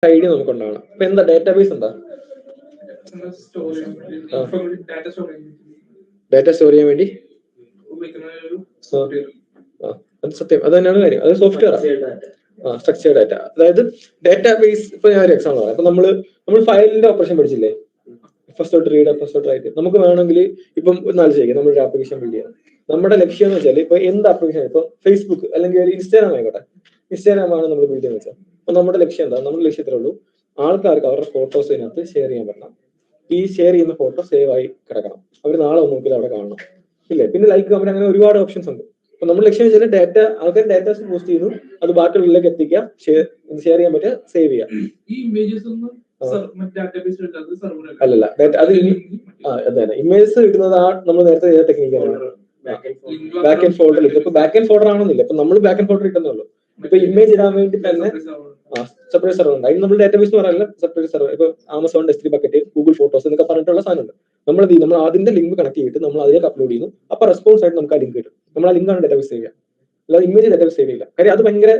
Idea നമുക്ക് ഉണ്ടാവണം. അപ്പൊ എന്താ ഡാറ്റാബേസ് എന്താ? ഡാറ്റ സ്റ്റോർ ചെയ്യാൻ വേണ്ടി അത് സത്യം, അത് തന്നെയാണ് കാര്യം. അത് സോഫ്റ്റ്വെയർ സ്ട്രക്ചർ ഡാറ്റ. അതായത് ഡാറ്റാബേസ്. ഇപ്പൊ ഞാൻ ഒരു എക്സാമ്പിൾ പറയാം. അപ്പൊ നമ്മൾ ഫയലിന്റെ ഓപ്പറേഷൻ പഠിച്ചില്ലേ? ഫസ്റ്റ് തൊട്ട് റീഡ്, ഫസ്റ്റ് തൊട്ട് റൈറ്റ്. നമുക്ക് വേണമെങ്കിൽ ഇപ്പം ആലോചിക്കാം, നമ്മളൊരു ആപ്ലിക്കേഷൻ ബിൽഡ് ചെയ്യാം. നമ്മുടെ ലക്ഷ്യം എന്ന് വെച്ചാൽ ഇപ്പൊ എന്ത് ആപ്ലിക്കേഷൻ, ഇപ്പൊ ഫേസ്ബുക്ക് അല്ലെങ്കിൽ ഒരു ഇൻസ്റ്റാഗ്രാം ആയിക്കോട്ടെ, ഇൻസ്റ്റാഗ്രാം ആണ് നമ്മൾ ബിൽഡ് ചെയ്യുന്നത് വെച്ചാൽ, അപ്പൊ നമ്മുടെ ലക്ഷ്യം എന്താ? നമ്മുടെ ലക്ഷ്യത്തിലേ ഉള്ളൂ ആൾക്കാർക്ക് അവരുടെ ഫോട്ടോസ് ഇതിനകത്ത് ഷെയർ ചെയ്യാൻ പറ്റണം. ഈ ഷെയർ ചെയ്യുന്ന ഫോട്ടോ സേവ് ആയി കിടക്കണം, അവർ നാളെ നോക്കിയാൽ അവിടെ കാണണം, ഇല്ലേ? പിന്നെ ലൈക്ക്, കമന്റ്, അങ്ങനെ ഒരുപാട് ഓപ്ഷൻസ് ഉണ്ട്. അപ്പൊ നമ്മുടെ ലക്ഷ്യം വെച്ചാൽ ഡാറ്റ, ആൾക്കാർ ഡാറ്റാസ് പോസ്റ്റ് ചെയ്യുന്നു, അത് ബാക്കിയുള്ളവരിലേക്ക് എത്തിക്കുക, ഷെയർ ചെയ്യാൻ പറ്റുക, സേവ് ചെയ്യാം. അല്ലല്ല, അത് അതെ, ഇമേജസ് ഇടുന്നത് നമ്മൾ നേരത്തെ ചെയ്ത ടെക്നിക്കാണ്. Back and folder. ഇപ്പൊ ബാക്ക് ആൻഡ് ഫോൾഡർ ആണെന്നില്ല, ഇപ്പൊ നമ്മൾ ബാക്ക് ആൻഡ് ഫോൾഡർ ഇട്ടുന്നുള്ളൂ. ഇപ്പൊ ഇമേജ് ഇടാൻ വേണ്ടി തന്നെ സെപ്പറേറ്റ് സെർവർ ഉണ്ട്. അതിന് നമ്മൾ ഡാറ്റാബേസ് എന്ന് പറയാനുള്ള സെപ്പറേറ്റ് സെർവർ. ഇപ്പൊ Amazon S3 bucket, Google photos എന്നൊക്കെ പറഞ്ഞിട്ടുള്ള സാധനമുണ്ട്. നമ്മൾ അതിന്റെ ലിങ്ക് കണക്ട് ചെയ്തിട്ട് നമ്മൾ അതിലേക്ക് അപ്ലോഡ് ചെയ്യുന്നു. അപ്പൊ റെസ്പോൺസ് ആയിട്ട് നമുക്ക് ആ ലിങ്ക് കിട്ടും. നമ്മൾ ആ ലിങ്കാണ് ഡാറ്റാബേസ് ചെയ്യുക, അല്ലാതെ ഇമേജ് ഡാറ്റാബേസ് സേവ് ചെയ്യില്ല. കാര്യം അത് ഭയങ്കര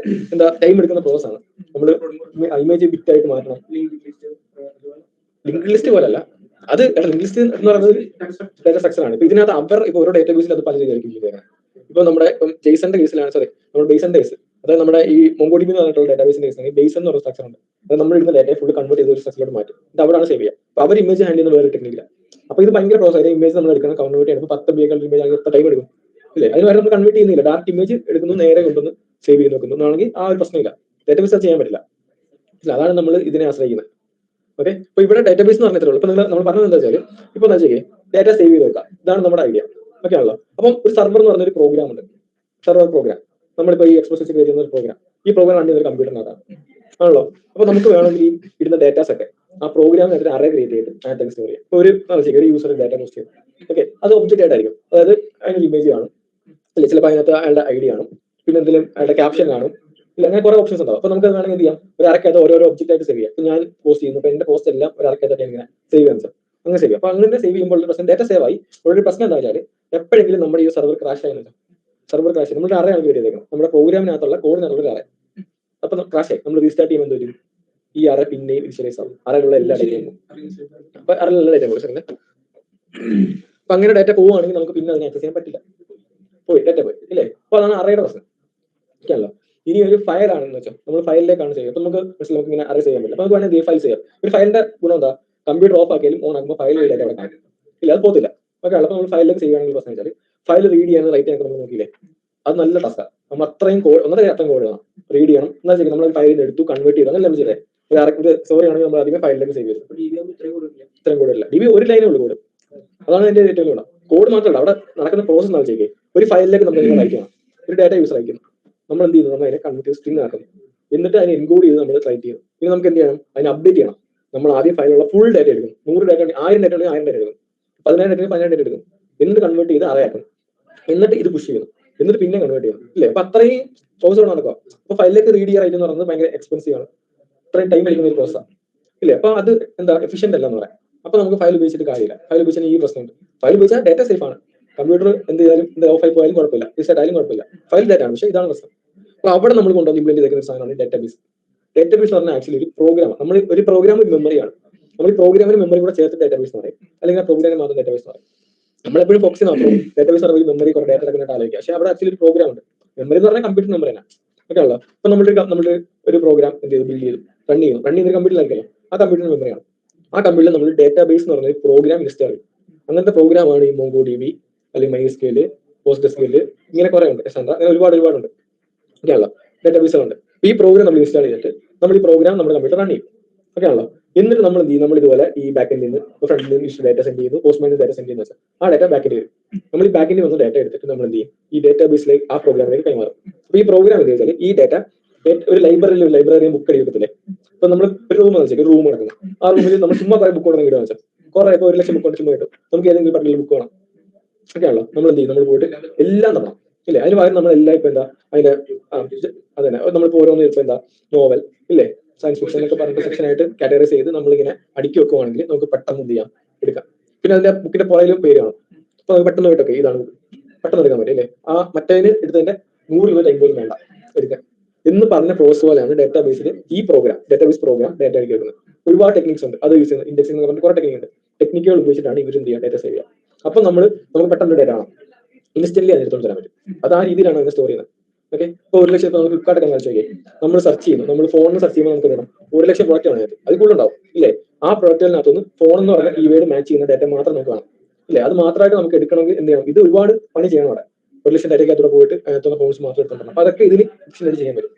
ടൈം എടുക്കുന്ന പ്രോസസ് ആണ്. നമ്മൾ ഇമേജ് ബിറ്റ് ആയിട്ട് മാറ്റണം. ലിങ്ക് ലിസ്റ്റ് പോലല്ല അത്. ലിങ്ക് ലിസ്റ്റ് എന്ന് പറയുന്നത് ഡാറ്റ സ്ട്രക്ചർ ആണ്. ഇപ്പൊ ഇതിനകത്ത് ഇപ്പൊ ഓരോ ഡാറ്റാബേസിൽ അത് പല രീതിയായിരിക്കും ചെയ്യുന്നത്. ഇപ്പൊ നമ്മുടെ ജെയ്സന്റെ കേസിലാണ്, സോറി, നമ്മുടെ ബേസിന്റെ കേസ്, അതായത് നമ്മുടെ ഈ MongoDB എന്ന് പറഞ്ഞിട്ടുള്ള ഡാറ്റാബേസിന്റെ കേസ്, ബേസ് എന്ന് പറയുന്ന സ്ട്രക്ചർ ഉണ്ട്. അത് നമ്മൾ ഇടുന്ന ഡാറ്റയെ ഫുൾ കൺവേർട്ട് ചെയ്ത് ഒരു സ്ട്രക്ചറിലോട്ട് മാറ്റും. ഇത് അവിടെയാണ് സേവ് ചെയ്യുക. അപ്പൊ അവർ ഇമേജ് ഹാൻഡിൽ ചെയ്യുന്ന വേറെ ടെക്നിക്കില്ല. അപ്പൊ ഇത് ഭയങ്കര പ്രോസസ്. ഇമേജ് നമ്മൾ എടുക്കണം, കൺവേർട്ട് ചെയ്യണം. 10 MB ഇമേജ് ആണെങ്കിൽ എത്ര ടൈം എടുക്കും, അല്ലേ? അതിന് വരെ നമ്മൾ കൺവേർട്ട് ചെയ്യുന്നില്ല, ഡയറക്റ്റ് ഇമേജ് എടുക്കുന്നു, നേരെ കൊണ്ടുവന്ന് സേവ് ചെയ്ത് നോക്കുന്നു എന്നാണെങ്കിൽ ആ ഒരു പ്രശ്നമില്ല. ഡാറ്റാബേസ് ചെയ്യാൻ പറ്റില്ല. അതാണ് നമ്മൾ ഇതിനെ ആശ്രയിക്കുന്നത്. ഓക്കെ, അപ്പൊ ഇവിടെ ഡാറ്റാബേസ് എന്ന് പറഞ്ഞിട്ടുള്ളൂ. ഇപ്പൊ നമ്മൾ പറഞ്ഞത് എന്താ വെച്ചാൽ, ഇപ്പൊ എന്താ ചെയ്യുക, ഡാറ്റ സേവ് ചെയ്ത് നോക്കാം. ഇതാണ് നമ്മുടെ ഐഡിയ. ഓക്കെ ആണല്ലോ. അപ്പം ഒരു സർവർ എന്ന് പറഞ്ഞൊരു പ്രോഗ്രാം ഉണ്ട്. സർവർ പ്രോഗ്രാം, നമ്മളിപ്പോ ഈ എക്സ്പ്രസ് വരുന്ന ഒരു പ്രോഗ്രാം. ഈ പ്രോഗ്രാം ആണ് ഒരു കമ്പ്യൂട്ടറിനകത്താണ് ആണല്ലോ. അപ്പൊ നമുക്ക് വേണമെങ്കിൽ ഈ ഇടുന്ന ഡാറ്റാസ് ഒക്കെ ആ പ്രോഗ്രാമിനകത്ത് അറേ ക്രിയേറ്റ് ചെയ്തിട്ട് ഡാറ്റ സ്റ്റോർ ചെയ്യാം. ഇപ്പൊ ഒരു യൂസർ ഡാറ്റ പോസ്റ്റ് ചെയ്യും. ഓക്കെ, അത് ഒബ്ജക്റ്റ് ആയിട്ടായിരിക്കും. അതായത് അതിനൊരു ഇമേജ് കാണും, അല്ലെ? ചിലപ്പോൾ അതിനകത്ത് അയാളുടെ ഐഡി കാണും, പിന്നെ എന്തെങ്കിലും അയാളുടെ ക്യാപ്ഷൻ കാണും, ഇല്ല, അങ്ങനെ കുറെ ഓപ്ഷൻസ് ഉണ്ടാവും. അപ്പൊ നമുക്ക് വേണമെങ്കിൽ എന്ത് ചെയ്യാം, ഒരു അറക്കകത്ത് ഓരോരോ ഒബ്ജക്റ്റ് ആയിട്ട് സേവ് ചെയ്യാം. ഇപ്പൊ ഞാൻ പോസ്റ്റ് ചെയ്യുന്നു, അപ്പൊ എന്റെ പോസ്റ്റ് എല്ലാം ഒരു അറക്കകത്ത് ഇങ്ങനെ സേവ് ചെയ്യാൻ സാർ, അങ്ങനെ സേവ് ചെയ്യാം. അപ്പൊ അങ്ങനെ സേവ് ചെയ്യുമ്പോൾ പ്രശ്നം, ഡാറ്റ സേവ് ആയി. ഒരു പ്രശ്നം എന്താ വെച്ചാൽ, എപ്പോഴെങ്കിലും നമ്മുടെ ഈ സെർവർ ക്രാഷ് ആയിരുന്നു, സെർവർ ക്രാഷ്, നമ്മുടെ അറയാണ് ചെയ്തേക്കണം, നമ്മുടെ പ്രോഗ്രാമിനകത്തുള്ള കോഡിനകത്തുള്ള അറ. അപ്പൊ ക്രാഷ് ആയി, നമ്മൾ റീസ്റ്റാർട്ട് ചെയ്യുമ്പോൾ എന്ത് വരും, ഈ അറ പിന്നെയും ഇനിഷ്യലൈസ് ആവും, അറയിലുള്ള എല്ലാ ഡേറ്റയും. അപ്പൊ അറയിലുള്ള ഡേറ്റ കൊടുക്കുന്നത്. അപ്പൊ അങ്ങനെ ഡാറ്റ പോവുകയാണെങ്കിൽ നമുക്ക് പിന്നെ അതിനെ ആക്സസ് ചെയ്യാൻ പറ്റില്ല. പോയി, ഡാറ്റ പോയി, ഇല്ലേ? അപ്പൊ അതാണ് അറയുടെ പ്രശ്നം. ഒക്കെയാണല്ലോ. ഇനി ഒരു ഫയൽ ആണെന്ന് വെച്ചാൽ നമ്മൾ ഫയലിലേക്കാണ് ചെയ്യുക. അപ്പൊ നമുക്ക് ഇങ്ങനെ അറേ ചെയ്യാൻ പറ്റില്ല. അപ്പൊ നമുക്ക് വേണമെങ്കിൽ ഫയൽ ചെയ്യാം. ഒരു ഫയലിന്റെ ഗുണം എന്താ, കമ്പ്യൂട്ടർ ഓഫ് ആക്കിയാലും ഓൺ ആക്കുമ്പോൾ ഫയൽ ഡാറ്റ അവിടെ കാണും, ഇല്ല, അത് പോകത്തില്ല. ഓക്കെ, അപ്പൊ നമ്മൾ ഫയലിലേക്ക് ചെയ്യുകയാണെങ്കിൽ പ്രശ്നം വെച്ചാൽ, ഫയൽ റീഡ് ചെയ്യാൻ റൈറ്റ് ചെയ്യാൻ നമ്മൾ നോക്കിയില്ലേ, അത് നല്ല ടാസ്ക്കാണ്. നമ്മൾ അത്രയും കോഡ്, അത്രയും കോഡ് വേണം, റീഡ് ചെയ്യണം. എന്താ ചെയ്യുക, നമ്മൾ ഫയലിൽ എടുത്തു കൺവേർട്ട് ചെയ്തു, അങ്ങനെ ചെയ്തേ. ഒരു സോറി ആണെങ്കിൽ നമ്മൾ ആദ്യമേ ഫയലിലേക്ക് സേവ് ചെയ്തു. ഇത്രയും കോഡില്ല, DB ഒരു ലൈനേ ഉള്ളൂ കോഡ്. അതാണ് അതിന്റെ ഏറ്റവും ഗുണം. കോഡ് മാത്രമല്ല, അവിടെ നടക്കുന്ന പ്രോസസ് നമ്മൾ ചെയ്യുക. ഒരു ഫയലിലേക്ക് നമ്മൾ റൈറ്റ് ചെയ്യണം, ഒരു ഡാറ്റ യൂസർ അയക്കുന്നു, നമ്മൾ എന്ത് ചെയ്യുന്നു, നമ്മൾ അതിനെ കൺവേർട്ട് ചെയ്ത് സ്ട്രിംഗ് ആക്കുന്നു, എന്നിട്ട് അതിനെ എൻകോഡ് ചെയ്ത് നമ്മൾ റൈറ്റ് ചെയ്യണം. പിന്നെ നമുക്ക് എന്ത് ചെയ്യണം, അതിനെ അപ്ഡേറ്റ് ചെയ്യണം. നമ്മൾ ആദ്യം ഫയലുള്ള ഫുൾ ഡാറ്റ എടുക്കും. 100 ഡാറ്റ, 1000 ഡാറ്റ ഉണ്ടെങ്കിൽ 1000 ഡാറ്റ എടുക്കും, 10,000 ഡാറ്റ 10,000 ഡാറ്റ എടുക്കും, എന്നിട്ട് കൺവേർട്ട് ചെയ്ത് അറയാക്കണം, എന്നിട്ട് ഇത് പുഷ് ചെയ്യണം, എന്നിട്ട് പിന്നെ കൺവേർട്ട് ചെയ്യണം, ഇല്ലേ? അപ്പൊ അത്രയും പ്രോസസ് നടക്കുക. അപ്പൊ ഫയലിലേക്ക് റീഡ് ചെയ്യാൻ എന്ന് പറയുന്നത് ഭയങ്കര എക്സ്പെൻസീവ് ആണ്, അത്രയും ടൈം എടുക്കുന്ന ഒരു പ്രോസസ്സാണ്, ഇല്ലേ? അപ്പൊ അത് എന്താ എഫിഷ്യന്റ് അല്ല എന്ന് പറയാം. അപ്പൊ നമുക്ക് ഫയൽ ഉപയോഗിച്ചിട്ട് കാര്യമില്ല. ഫയൽ ഉപയോഗിച്ചാൽ ഈ പ്രശ്നമുണ്ട്. ഫയൽ ഉപയോഗിച്ചാൽ ഡാറ്റ സേഫ് ആണ്, കമ്പ്യൂട്ടർ എന്ത് ചെയ്താലും ഓഫ് ആയി പോയാലും കുഴപ്പമില്ല, റീസെറ്റ് ആയാലും കുഴപ്പമില്ല, ഫയൽ ഡാറ്റ ആണ്. പക്ഷേ ഇതാണ് പ്രശ്നം. അപ്പൊ അവിടെ നമ്മൾ കൊണ്ടുവന്ന് ഇംപ്ലിമെന്റ് ചെയ്തിരിക്കുന്ന ഒരു സാധനമാണ് ഡാറ്റാബേസ്. ഡാറ്റാബേസ് എന്ന് പറഞ്ഞാൽ ആക്ച്വലി ഒരു പ്രോഗ്രാമാണ്. നമ്മൾ ഒരു പ്രോഗ്രാം ഒരു മെമ്മറിയാണ്. നമ്മൾ ഈ പ്രോഗ്രാമിന് മെമ്മറി കൂടെ ചേർത്ത് ഡാറ്റാബേസ് എന്ന് പറയും, അല്ലെങ്കിൽ ആ പ്രോഗ്രാമിന് മാത്രം ഡാറ്റാബേസ് എന്ന് പറയും. നമ്മളെപ്പോഴും ഫോക്കസ് ചെയ്യുന്ന ഡാറ്റാബേസ് പറഞ്ഞാൽ മെമ്മറി കുറെ ഡാറ്റ എടുക്കാനായിട്ട് ആലോചിക്കുക. പക്ഷേ അവിടെ ആക്ച്വലി ഒരു പ്രോഗ്രാം ഉണ്ട്. മെമ്മറി എന്ന് പറഞ്ഞാൽ കമ്പ്യൂട്ടർ മെമ്മറി ആണ്. ഓക്കെ ഉള്ളത്. അപ്പൊ നമ്മൾ ഒരു പ്രോഗ്രാം എന്ത് ചെയ്തു, ബിൽഡ് ചെയ്തു, റൺ ചെയ്യുന്ന കമ്പ്യൂട്ടറിലായിരിക്കല്ലോ. ആ കമ്പ്യൂട്ടർ മെമ്മറിയാണ്. ആ കമ്പ്യൂട്ടറിൽ നമ്മൾ ഡാറ്റാബേസ് എന്ന് പറഞ്ഞ പ്രോഗ്രാം ഇൻസ്റ്റാൾ ചെയ്യും. അങ്ങനത്തെ പ്രോഗ്രാമാണ് ഈ MongoDB, അല്ലെങ്കിൽ MySQL, PostgreSQL, ഇങ്ങനെ കുറെ ഉണ്ട്, അങ്ങനെ ഒരുപാടുണ്ട്. ഒക്കെയാണല്ലോ ഡാറ്റാബേസുകളുണ്ട്. ഈ പ്രോഗ്രാം നമ്മൾ ഇൻസ്റ്റാൾ ചെയ്തിട്ട് നമ്മൾ ഈ പ്രോഗ്രാം നമ്മുടെ കമ്പ്യൂട്ടർ റൺ ചെയ്യും. ഓക്കെ ആണല്ലോ. എന്നിട്ട് നമ്മൾ എന്ത് ചെയ്യും, നമ്മൾ ഇതുപോലെ ഈ ബാക്കിൽ നിന്ന് ഫ്രണ്ടിൽ നിന്ന് ഇഷ്യൂ ഡാറ്റ സെൻഡ് ചെയ്യുന്നു, പോസ്റ്റ്മാനിൽ ഡാറ്റ സെൻഡ് ചെയ്യുന്ന വെച്ചാൽ ആ ഡാറ്റ ബാക്കിൽ വരും. നമ്മൾ ഈ ബാക്കിൽ വന്ന ഡാറ്റ എടുത്തിട്ട് നമ്മൾ എന്ത് ചെയ്യും, ഈ ഡാറ്റാബേസിലേക്ക് ആ പ്രോഗ്രാമിലേക്ക് കൈമാറും. അപ്പൊ ഈ പ്രോഗ്രാം എന്ത് വെച്ചാൽ ഈ ഡാറ്റ ഒരു ലൈബ്രറിയും ബുക്ക് എടുക്കത്തില്ലേ. ഇപ്പൊ നമ്മൾ ഒരു റൂം വെച്ചാൽ റൂം നടക്കുന്നു, ആ റൂമിൽ നമ്മൾ ചുമ്മാ കുറെ ബുക്ക് കൊടുക്കുന്ന വെച്ചാൽ കുറെ, ഇപ്പൊ 1,00,000 ബുക്ക് ചുമ്മാ കിട്ടും. നമുക്ക് ഏതെങ്കിലും പർട്ടിക്കുലർ ബുക്ക് വേണം. ഒക്കെ ആണല്ലോ. നമ്മൾ എന്ത് ചെയ്യും, നമ്മൾ പോയിട്ട് എല്ലാം തരണം, ഇല്ലേ? അതിന് പകരം നമ്മളെല്ലാം ഇപ്പൊ എന്താ അതിന്റെ അതന്നെ നമ്മളിപ്പോ ഓരോന്ന് ഇപ്പൊ എന്താ നോവൽ, ഇല്ലേ, സയൻസ് ഫിക്ഷൻ ഒക്കെ പറഞ്ഞ സെക്ഷൻ ആയിട്ട് കാറ്റഗറൈസ് ചെയ്ത് നമ്മളിങ്ങനെ അടുക്കി വെക്കുവാണെങ്കിൽ നമുക്ക് പെട്ടെന്ന് എന്ത് ചെയ്യാം, എടുക്കാം. പിന്നെ അതിന്റെ ബുക്കിന്റെ പുറയിലും പേര് കാണും. അപ്പൊ അത് പെട്ടെന്ന് പോയിട്ടൊക്കെ ഇതാണ് ബുക്ക് പെട്ടെന്ന് എടുക്കാൻ പറ്റും, അല്ലേ? ആ മറ്റേതിന് എടുത്തതിന്റെ 100 രൂപ 50 വേണ്ട എടുക്കാൻ. എന്ന് പറഞ്ഞ പ്രോസസ് പോലെയാണ് ഡാറ്റാബേസിൽ ഈ പ്രോഗ്രാം ഡാറ്റാബേസ് പ്രോഗ്രാം ഡാറ്റ എടുക്കുന്നത്. ഒരുപാട് ടെക്നിക്സ് ഉണ്ട്, അത് യൂസ് ചെയ്യുന്നത് ഇൻഡെക്സിംഗ് എന്ന് പറഞ്ഞ കുറെ ടെക്നിക് ഉണ്ട്. ടെക്നിക്കുകൾ ഉപയോഗിച്ചിട്ടാണ് ഇവർ എന്ത് ചെയ്യുക, ഡാറ്റ സേവ് ചെയ്യുക. അപ്പൊ നമുക്ക് പെട്ടെന്ന് ഡാറ്റ ആണ് ഇൻസ്റ്റന്റ്ലി അത് എടുത്തോണ്ട് തരാൻ പറ്റും. അത് ആ രീതിയിലാണ് അതിനെ സ്റ്റോർ ചെയ്യുന്നത്. ഓക്കെ, ഇപ്പൊ 1,00,000 നമുക്ക് ഫ്ലിപ്കാർട്ട് ഒക്കെ കളിച്ചു നോക്കിയാൽ നമ്മൾ സെർച്ച് ചെയ്യുന്നു, നമ്മൾ ഫോണിൽ സെർച്ച് ചെയ്യുമ്പോൾ നമുക്ക് തരണം 1,00,000 പ്രോഡക്റ്റ് ആണ് അതിനകത്ത്, അത് കൂടുതലുണ്ടാവും ഇല്ലേ. ആ പ്രോഡക്റ്റുകളിനകത്തൊന്ന് ഫോൺ എന്ന് പറഞ്ഞ കീവേഡ് മാച്ച് ചെയ്യുന്ന ഡാറ്റ മാത്രം നമുക്ക് വേണം ഇല്ലേ. അത് മാത്രമായിട്ട് നമുക്ക് എടുക്കണമെങ്കിൽ എന്ത് ചെയ്യണം, ഇത് ഒരുപാട് പണി ചെയ്യണം. അവിടെ 1,00,000 ഡാറ്റയ്ക്കകത്തൂടെ പോയിട്ട് അതിനകത്തുള്ള ഫോൺസ് മാത്രം എടുത്തോണ്ട് അപ്പൊ അതൊക്കെ ഇതിന് ഡിക്ഷണറി ചെയ്യാൻ പറ്റും.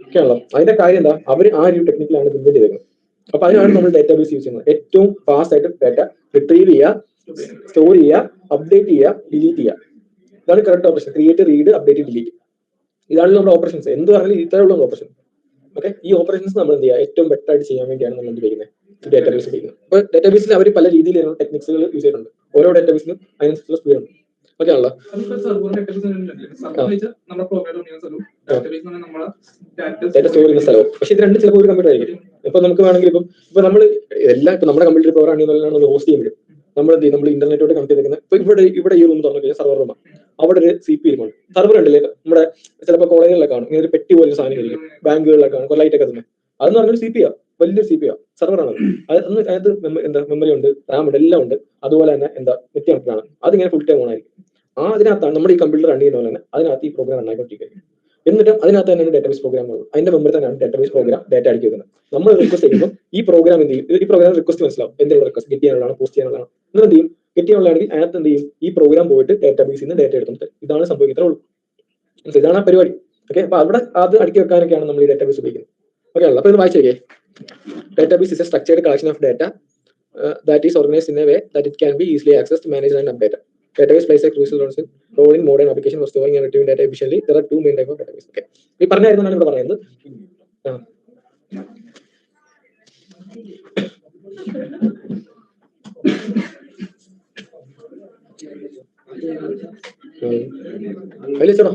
ഓക്കെ ആണല്ലോ. അതിന്റെ കാര്യം എന്താ, അവർ ആ ഒരു ടെക്നിക്കിലാണ് ഇൻവെന്റ് ചെയ്തേക്കുന്നത്. അപ്പൊ അതിനാണ് നമ്മൾ ഡാറ്റാബേസ് യൂസ് ചെയ്യുന്നത്. ഏറ്റവും ഫാസ്റ്റ് ആയിട്ട് ഡാറ്റ റിട്രീവ് ചെയ്യുക, സ്റ്റോർ ചെയ്യുക, അപ്ഡേറ്റ് ചെയ്യുക, ഡിലീറ്റ് ചെയ്യുക. ഇതാണ് correct operation. Create, read, update, delete. ഇതാണ് നമ്മുടെ ഓപ്പറേഷൻസ്. എന്ത് പറഞ്ഞാലും ഇത്രയുള്ള ഓപ്പറേഷൻ. ഓക്കെ, ഈ ഓപ്പറേഷൻസ് നമ്മൾ എന്ത് ചെയ്യുക, ഏറ്റവും ബെറ്റർ ആയിട്ട് ചെയ്യാൻ വേണ്ടിയാണ് നമ്മൾ എന്ത് ചെയ്യുന്നത്, ഡാറ്റാബേസ് ഉപയോഗിക്കുന്നത്. അപ്പൊ ഡാറ്റാബേസിൽ അവർ പല രീതിയിലുള്ള ടെക്നിക്സുകൾ യൂസ് ചെയ്തിട്ടുണ്ട്. ഓരോ ഡാറ്റാബേസിനും അതിനനുസരിച്ചുള്ള സ്പീഡ് ഉണ്ട്. ഓക്കെ ആണല്ലോ. ഡാറ്റ സ്റ്റോർ ചെയ്യുന്ന സ്ഥലം. പക്ഷെ ഇത് രണ്ടും ചിലപ്പോൾ ഒരു കമ്പ്യൂട്ടർ ആയിരിക്കും. ഇപ്പൊ നമുക്ക് വേണമെങ്കിൽ ഇപ്പൊ നമ്മൾ എല്ലാം ഇപ്പൊ നമ്മുടെ കമ്പ്യൂട്ടർ പവർ ആണെന്നുള്ളതാണ് ഹോസ്റ്റ് ചെയ്യുമ്പോൾ നമ്മൾ എന്ത് ചെയ്യും, നമ്മൾ ഇന്റർനെറ്റോട് കണക്ട് ചെയ്തേക്കുന്നത്. ഇപ്പൊ ഇവിടെ ഈ റൂം തുറന്നു കഴിഞ്ഞാൽ സർവർ റൂമാണ്. അവിടെ ഒരു CP ഇരിക്കുന്നുണ്ട്. സർവർ ഉണ്ടല്ലേ നമ്മുടെ ചിലപ്പോൾ കോളേജുകളിലൊക്കെ കാണും, ഇങ്ങനെ ഒരു പെട്ടി പോലെ സാധനം ഇരിക്കും, ബാങ്കുകളിലൊക്കെ കാണും, ലൈറ്റ് ഒക്കെ തന്നെ. അതെന്ന് പറഞ്ഞൊരു CP വലിയൊരു CP സർവറാണ്. അതിനകത്ത് എന്താ മെമ്മറി ഉണ്ട്, റാം ഉണ്ട്, എല്ലാം ഉണ്ട്. അതുപോലെ തന്നെ എന്താ നെറ്റ് കണക്റ്റാണ്. അതിങ്ങനെ ഫുൾ ടൈം ഓൺ ആയിരിക്കും. അതിനകത്താണ് നമ്മുടെ ഈ കമ്പ്യൂട്ടർ റൺ ചെയ്യുന്ന പോലെ തന്നെ അതിനകത്ത് ഈ പ്രോഗ്രാം റണ്ണായിക്കൊണ്ടിരിക്കും. എന്നിട്ട് അതിനകത്ത് തന്നെയാണ് ഡാറ്റാബേസ് പ്രോഗ്രാം ഉള്ളത്. അതിന്റെ മെമ്മറി തന്നെയാണ് ഡാറ്റാബേസ് പ്രോഗ്രാം ഡാറ്റ അടിക്കുക വെക്കുന്നത്. നമ്മൾ റിക്വസ്റ്റ് ചെയ്യുമ്പോൾ ഈ പ്രോഗ്രാം എന്ത് ചെയ്യും, ഈ പ്രോഗ്രാം റിക്വസ്റ്റ് മനസ്സിലാവും, എന്തെങ്കിലും റിക്വസ്റ്റ് ഗെറ്റ് ചെയ്യാനുള്ളതാണ്, പോസ്റ്റ് ചെയ്യാനുള്ളതാണ്. എന്നിട്ട് എന്ത് ചെയ്യും, ഗെറ്റ് ചെയ്യാനുള്ളതാണെങ്കിൽ അതിനകത്ത് എന്ത് ചെയ്യും, ഈ പ്രോഗ്രാം പോയിട്ട് ഡാറ്റാബേസിൽ നിന്ന് ഡാറ്റ എടുത്തിട്ട് ഇതാണ് സംഭവിക്കുന്നത് ഉള്ളൂ. ഇതാണ് ആ പരിപാടി. ഓക്കെ, അപ്പൊ അവിടെ അത് അടുക്കി വെക്കാനൊക്കെയാണ് നമ്മൾ ഈ ഡാറ്റാബേസ് ഉപയോഗിക്കുന്നത്. ഓക്കെ ആണല്ലോ. അപ്പൊ ഇത് വായിച്ചേ. Database is A structured collection of data that is organized in a way that it can be easily accessed, managed and updated. Database plays a crucial role in modern application for storing and retrieving data efficiently. There are two main types of database. Okay, ഈ പറഞ്ഞായിരുന്നാണ് ഇവിടെ പറയുന്നത്. വലിച്ചോടാ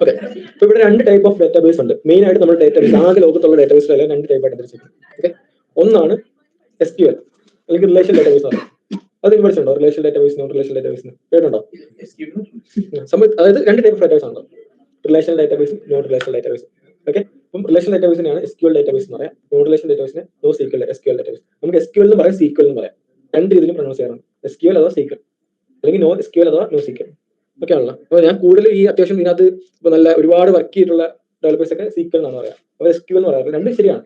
okay. ഇപ്പൊ ഇവിടെ രണ്ട് type of database ഉണ്ട്. Main ആയിട്ട് നമ്മുടെ database ആകെ ലോകത്തുള്ള ഡാറ്റാബേസിലെല്ലാം രണ്ട് ടൈപ്പ് ആയിട്ട് തിരിച്ചിട്ടുണ്ട്. ഓക്കെ, ഒന്നാണ് SQL അല്ലെങ്കിൽ റിലേഷൻ ഡാറ്റാബേസ് ആണ്. അത് പഠിച്ചിട്ടുണ്ടോ? റിലേഷൻ ഡാറ്റാബേസിനും റിലേഷൻ ഡാറ്റാബേസിനും കേട്ടുണ്ടോ? അതായത് രണ്ട് ടൈപ്പ് ഓഫ് ഡാറ്റാബേസ് ആണല്ലോ, റിലേഷൻ ഡാറ്റാബേസും നോൺ റിലേഷൻ ഡാറ്റാബേസും. ഓക്കെ, അപ്പം റിലേഷൻ ഡാറ്റാബേസിനെയാണ് SQL ഡാറ്റാബേസ് എന്ന് പറയാം. നോൺ റിലേഷൻ ഡാറ്റാബേസിനെ SQL ഡാറ്റാബേസ്. നമുക്ക് SQL എന്ന് പറയാം, SQL എന്ന് പറയാം. രണ്ട് രീതിയിലും പ്രൊനൗൺസ് ചെയ്യാറുണ്ട്, SQL അഥവാ SQL അല്ലെങ്കിൽ NoSQL അഥവാ NoSQL. ഓക്കെ ആണല്ലോ. അപ്പൊ ഞാൻ കൂടുതൽ ഈ അത്യാവശ്യം ഇതിനകത്ത് ഇപ്പൊ നല്ല ഒരുപാട് വർക്ക് ചെയ്തിട്ടുള്ള ഡെവലപ്പേഴ്സ് ഒക്കെ SQL എന്നാണ് പറയാം. അപ്പൊ SQL എന്ന് പറയാറ് രണ്ടും ശരിയാണ്.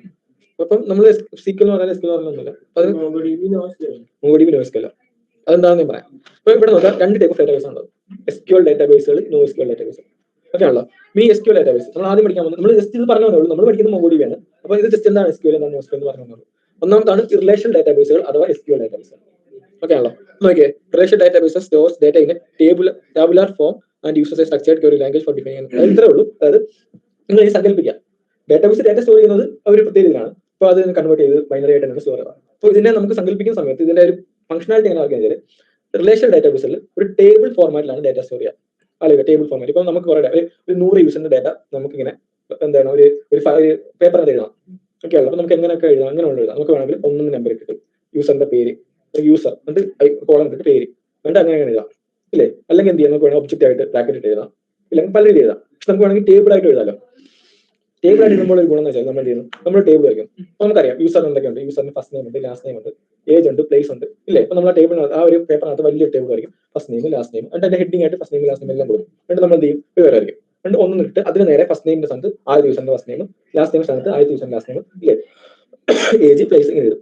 അപ്പം നമ്മൾ SQL എന്ന് പറയാൻ SQL എന്ന് പറയുന്നില്ല, അത് MongoDB NoSQL. അതെന്താണെന്ന് ഞാൻ പറയാം. അപ്പൊ ഇവിടെ നോക്കാം, രണ്ട് ടൈപ്പ് ഓഫ് ഡാറ്റാബേസ് ഉണ്ട്, SQL ഡാറ്റാബേസുകൾ, NoSQL ഡാറ്റാബേസ്. ഓക്കെ ആണല്ലോ. ഈ SQL ഡാറ്റാബേസ് നമ്മൾ ആദ്യം പഠിക്കാൻ പോകുന്നത്, നമ്മൾ ജസ്റ്റ് ഇത് പറഞ്ഞു തന്നേ ഉള്ളൂ, നമ്മൾ പഠിക്കുന്നത് MongoDB ആണ്. അപ്പൊ ഇത് ജസ്റ്റ് എന്താണ് SQL എന്താണ് NoSQL എന്ന് പറഞ്ഞു തന്നുള്ളൂ. ഒന്നാമതാണ് റിലേഷൻ ഡാറ്റാബേസുകൾ അഥവാ SQL ഡാറ്റാബേസ്. ഓക്കെ ആണല്ലോ. നോക്കിയേ, relation database stores data in tabular form and uses A structured query language four defining. ഇത്രേ ഉള്ളൂ. അതായത് നിങ്ങൾ ഈ സങ്കല്പിക്കാം, ഡാറ്റാബേസ് ഡാറ്റ സ്റ്റോർ ചെയ്യുന്നത് ഒരു പ്രത്യേക രീതിയിലാണ്. അപ്പൊ അത് കൺവേർട്ട് ചെയ്ത് ബൈനറി ആയിട്ട് തന്നെ സ്റ്റോർ ചെയ്യുക. അപ്പോൾ ഇതിനെ നമുക്ക് സങ്കല്പിക്കുന്ന സമയത്ത് ഇതിന്റെ ഒരു ഫംഗ്ഷനാലിറ്റി എങ്ങനെ ആർക്കാൽ റിലേഷൻ ഡാറ്റാബേസിൽ ഒരു ടേബിൾ ഫോർമാറ്റിലാണ് ഡാറ്റ സ്റ്റോർ ചെയ്യുക. അല്ലെങ്കിൽ ടേബിൾ ഫോർമാറ്റ്. ഇപ്പൊ നമുക്ക് കുറെ ഒരു 100 യൂസറിന്റെ ഡാറ്റ നമുക്ക് ഇങ്ങനെ എന്താണ് ഒരു പേപ്പറിനകത്ത് എഴുതാം. ഓക്കെ ആണല്ലോ. അപ്പൊ നമുക്ക് എങ്ങനെയൊക്കെ എഴുതാം, അങ്ങനെ എഴുതാം. നമുക്ക് വേണമെങ്കിൽ 1 നമ്പർ ഇട്ടിട്ട് യൂസറിന്റെ പേര്, യൂസർ എന്നിട്ട് കോളം ഇട്ടിട്ട് പേര് എന്നിട്ട് അങ്ങനെ എഴുതാം ഇല്ലേ. അല്ലെങ്കിൽ എന്ത് ചെയ്യാം, നമുക്ക് വേണമെങ്കിൽ ഒബ്ജക്റ്റ് ആയിട്ട് ബ്രാക്കറ്റ് ഇട്ട് എഴുതാം, ഇല്ലെങ്കിൽ പല രീതി എഴുതാം. പക്ഷെ നമുക്ക് വേണമെങ്കിൽ ടേബിൾ ആയിട്ട് എഴുതാമല്ലോ. ടേബിൾ ആയിട്ട് നമ്മൾ ഒരു ഗുണം എന്ന് വെച്ചാൽ നമ്മൾ എന്ത് ചെയ്യുന്നു, നമ്മൾ ടേബിൾ വയ്ക്കും. അപ്പൊ നമുക്കറിയാം യൂസർ എന്തൊക്കെയുണ്ട്, യൂസറിന് ഫസ്റ്റ് നെയിം ഉണ്ട്, ലാസ്റ്റ് നെയിം ഉണ്ട്, ഏജ് ഉണ്ട്, പ്ലേസ് ഉണ്ട് ഇല്ലേ. അപ്പൊ നമ്മൾ ടേബിളിനകത്ത് ആ ഒരു പേപ്പറിനകത്ത് വലിയ ടേബിൾ ആയിരിക്കും, ഫസ്റ്റ് നെയിം ലാസ്റ്റ് നെയിം, എന്നിട്ട് അതിന്റെ ഹെഡിങ് ആയിട്ട് ഫസ്റ്റ് നെയിം ലാസ്റ്റ് നെയിം എല്ലാം കൊടുക്കും. എന്നിട്ട് നമ്മൾ എന്ത് ചെയ്യും, പേരായിരിക്കും. എന്നിട്ട് ഒന്ന് ഇട്ട് അതിന് നേരെ ഫസ്റ്റ് നെയിമിന്റെ സ്ഥാനത്ത് ആദ്യ യൂസറിന്റെ ഫസ്റ്റ് നെയിം, ലാസ്റ്റ് നെയിം സ്ഥാനത്ത് ആദ്യ യൂസറിന്റെ ലാസ്റ്റ് നെയിം ഇല്ലേ, ഏജ്, പ്ലേസ് ഇങ്ങനെ എഴുതും.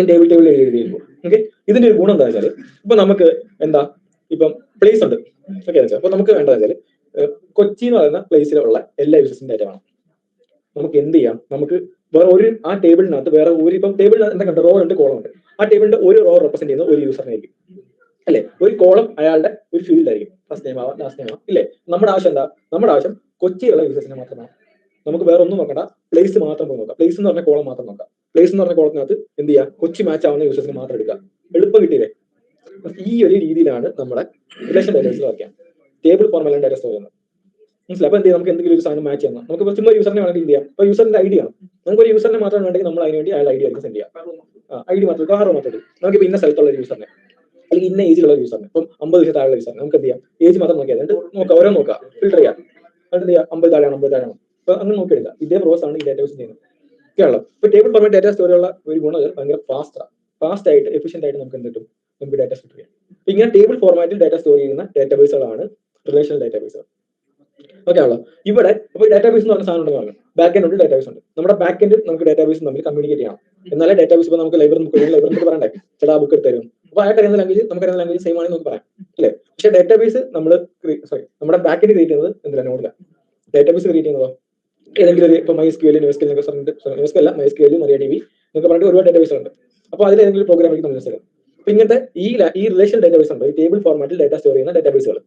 ടേബിൾ എഴുതിയിരിക്കും. ഓക്കെ, ഇതിന്റെ ഒരു ഗുണം എന്താ വെച്ചാൽ ഇപ്പൊ നമുക്ക് എന്താ ഇപ്പം പ്ലേസ് ഉണ്ട്. ഓക്കെ, അപ്പൊ നമുക്ക് വേണ്ടത് വെച്ചാൽ കൊച്ചി എന്ന് പറയുന്ന പ്ലേസിലുള്ള എല്ലാ യൂസേഴ്സിന്റെ ഡാറ്റ വേണം. നമുക്ക് എന്ത് ചെയ്യാം, നമുക്ക് വേറെ ഒരു ആ ടേബിളിനകത്ത് വേറെ ഒരു ഇപ്പം ടേബിളിനകത്ത് എന്തൊക്കെ റോ ഉണ്ട്, കോളം ഉണ്ട്. ആ ടേബിളിന്റെ ഒരു റോ റെപ്രസെന്റ് ചെയ്യുന്ന ഒരു യൂസറിനായിരിക്കും അല്ലെ. ഒരു കോളം അയാളുടെ ഒരു ഫീൽഡ് ആയിരിക്കും, ഫസ്റ്റ് നെയിം ആവാം ലാസ്റ്റ് നെയിം ആവാം ഇല്ലേ. നമ്മുടെ ആവശ്യം എന്താ, നമ്മുടെ ആവശ്യം കൊച്ചിയുള്ള യൂസേഴ്സിനെ മാത്രമാണ്. നമുക്ക് വേറെ ഒന്നും നോക്കണ്ട, പ്ലേസ് മാത്രം പോയി നോക്കാം. പ്ലേസ് എന്ന് പറഞ്ഞ കോളം മാത്രം നോക്കാം. പ്ലേസ് എന്ന് പറഞ്ഞ കോളത്തിനകത്ത് എന്ത് ചെയ്യുക, കൊച്ചി മാച്ച് ആവുന്ന യൂസേഴ്സിന് മാത്രം എടുക്കുക. എളുപ്പം കിട്ടിയില്ലേ. ഈ ഒരു രീതിയിലാണ് നമ്മുടെ റിലേഷൻ ഡാറ്റാബേസിൽ വർക്ക് ചെയ്യാം. ടേബിൾ ഫോർമാറ്റിലാണ് ഡാറ്റ സ്റ്റോർ ചെയ്യുന്നത്. മനസ്സിലായി. അപ്പൊ എന്ത് ചെയ്യാം, നമുക്ക് എന്തെങ്കിലും ഒരു സാധനം മാച്ച് ചെയ്യാം. നമുക്ക് ചുമ്മാ യൂസറിനെ വേണമെങ്കിൽ എന്ത് ചെയ്യാം, ഇപ്പൊ യൂസറിന്റെ ID ആണ്, നമുക്ക് ഒരു യൂസറിനെ മാത്രം വേണ്ടെങ്കിൽ നമ്മൾ അതിന് വേണ്ടി അയാൾ ഐ ഡി ആയിരിക്കും സെൻഡ് ചെയ്യാം. ഐ ഡി മാത്രം കാറോ മാത്രം നമുക്ക് ഇന്ന സ്ഥലത്തുള്ള ഒരു യൂസറിനെ അല്ലെങ്കിൽ ഇന്ന ഏജിലുള്ള യൂസറിനെ, ഇപ്പം 50 വയസ്സ് താഴെ യൂസറിനെ നമുക്ക് എന്ത് ചെയ്യാം, ഏജ് മാത്രം നോക്കിയാൽ എന്നിട്ട് നോക്കാം, ഓരോ നോക്കാം, ഫിൽട്ടർ ചെയ്യാം, എന്നിട്ട് എന്ത് ചെയ്യാം 50 താഴെയാണ് 50 താഴെയാണ്, അപ്പൊ അങ്ങനെ നോക്കിയെടുക്കാം. ഇതേ പ്രോസസ് ആണ് ഈ ഡാറ്റാബേസ് ചെയ്യുന്നത്. ഒക്കെയാണല്ലോ. ഇപ്പൊ ടേബിൾ ഫോർമാറ്റ് ഡാറ്റ സ്റ്റോറിയുള്ള ഒരു ഗുണം ഭയങ്കര ഫാസ്റ്റ് ആയിട്ട് എഫിഷ്യന്റ് ആയിട്ട് നമുക്ക് എന്ത് കിട്ടും, നമുക്ക് ഡാറ്റ സ്റ്റോർ ചെയ്യാം. ഇങ്ങനെ ടേബിൾ ഫോർമാറ്റിൽ ഡാറ്റ സ്റ്റോർ ചെയ്യുന്ന ഡാറ്റാബേസുകളാണ് റിലേഷണൽ ഡാറ്റാബേസുകൾ. ഓക്കെ ആണല്ലോ. ഇവിടെ ഇപ്പൊ ഡാറ്റാബേസ് എന്ന് പറഞ്ഞ സാധനം ഉണ്ടെന്ന് പറഞ്ഞു, ബാക്ക് എൻഡ് ഉണ്ട്, ഡാറ്റാബേസ് ഉണ്ട്. നമ്മുടെ ബാക്ക് എൻഡ് നമുക്ക് ഡാറ്റാബേസ് തമ്മിൽ കമ്മ്യൂണിക്കേറ്റ് ചെയ്യണം. എന്നാലേ ഡാറ്റാബേസ് ഇപ്പൊ നമുക്ക് ലൈബ്രറി ബുക്ക് പറയണ്ടേ, ചില ആ ബുക്ക് എടുത്ത് തരും. അപ്പൊ അയാൾക്ക് അറിയുന്ന ലാംഗ്വേജ് നമുക്ക് അറിയുന്ന ലാംഗ്വേജ് സെയിം ആണെന്ന് നമുക്ക് പറയാം അല്ലേ. പക്ഷെ ഡാറ്റാബേസ് നമ്മൾ നമ്മുടെ ബാക്ക് എൻഡ് ക്രിയേറ്റ് ചെയ്യുന്നത് എന്തിനാ, നോഡിലാണ്. ഡാറ്റാബേസ് ക്രിയേറ്റ് ചെയ്യുന്നതോ ഏതെങ്കിലും ഒരു ഇപ്പൊ MySQL, NoSQL എന്നൊക്കെ പറഞ്ഞിട്ട്, അല്ല MySQL, MariaDB എന്നൊക്കെ പറഞ്ഞിട്ട് ഒരുപാട് ഡാറ്റാബേസ് ഉണ്ട്. അപ്പൊ അതിൽ ഏതെങ്കിലും പ്രോഗ്രാമിലേക്ക് നമ്മൾ മനസ്സിലാക്കാം. അപ്പൊ ഇങ്ങനത്തെ ഈ റിലേഷൻ ഡാറ്റാബേസ് ഉണ്ട്, ഈ ടേബിൾ ഫോർമാറ്റിൽ ഡാറ്റ സ്റ്റോർ ചെയ്യുന്ന ഡാറ്റാബേസുകൾ.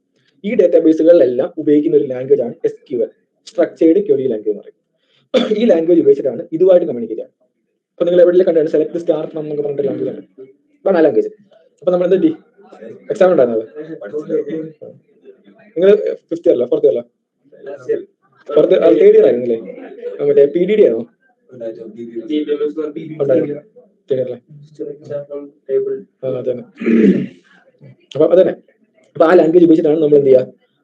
ഈ ഡാറ്റാബേസുകളിലെല്ലാം ഉപയോഗിക്കുന്ന ഒരു ലാംഗ്വേജ് ആണ് SQL, സ്ട്രക്ചേർഡ് ക്വറി ലാംഗ്വേജ് എന്ന് പറയും. ഈ ലാംഗ്വേജ് ഉപയോഗിച്ചിട്ടാണ് ഇതുമായിട്ട് കമ്മ്യൂണിക്കേറ്റ് ചെയ്യുക. അപ്പൊ നിങ്ങൾ എവിടെയെങ്കിലും കണ്ടാണ് സെലക്ട് സ്റ്റാർ എന്നൊക്കെ പറഞ്ഞിട്ട് ലാംഗ്വേജ് ആണ്, അതാണ് ആ ലാംഗ്വേജ്. അപ്പൊ നമ്മൾ എന്ത് എക്സാം ഉണ്ടായിരുന്നത്, നിങ്ങൾ 5th ഇയർ അല്ല 4th ഇയർ അല്ല 3rd ഇയർ ആയിരുന്നില്ലേ, മറ്റേ PDD ആണോ അപ്പൊ അതന്നെ. അപ്പൊ ആ ലാംഗ്വേജ് ഉപയോഗിച്ചിട്ടാണ് നമ്മൾ എന്ത് ചെയ്യുക,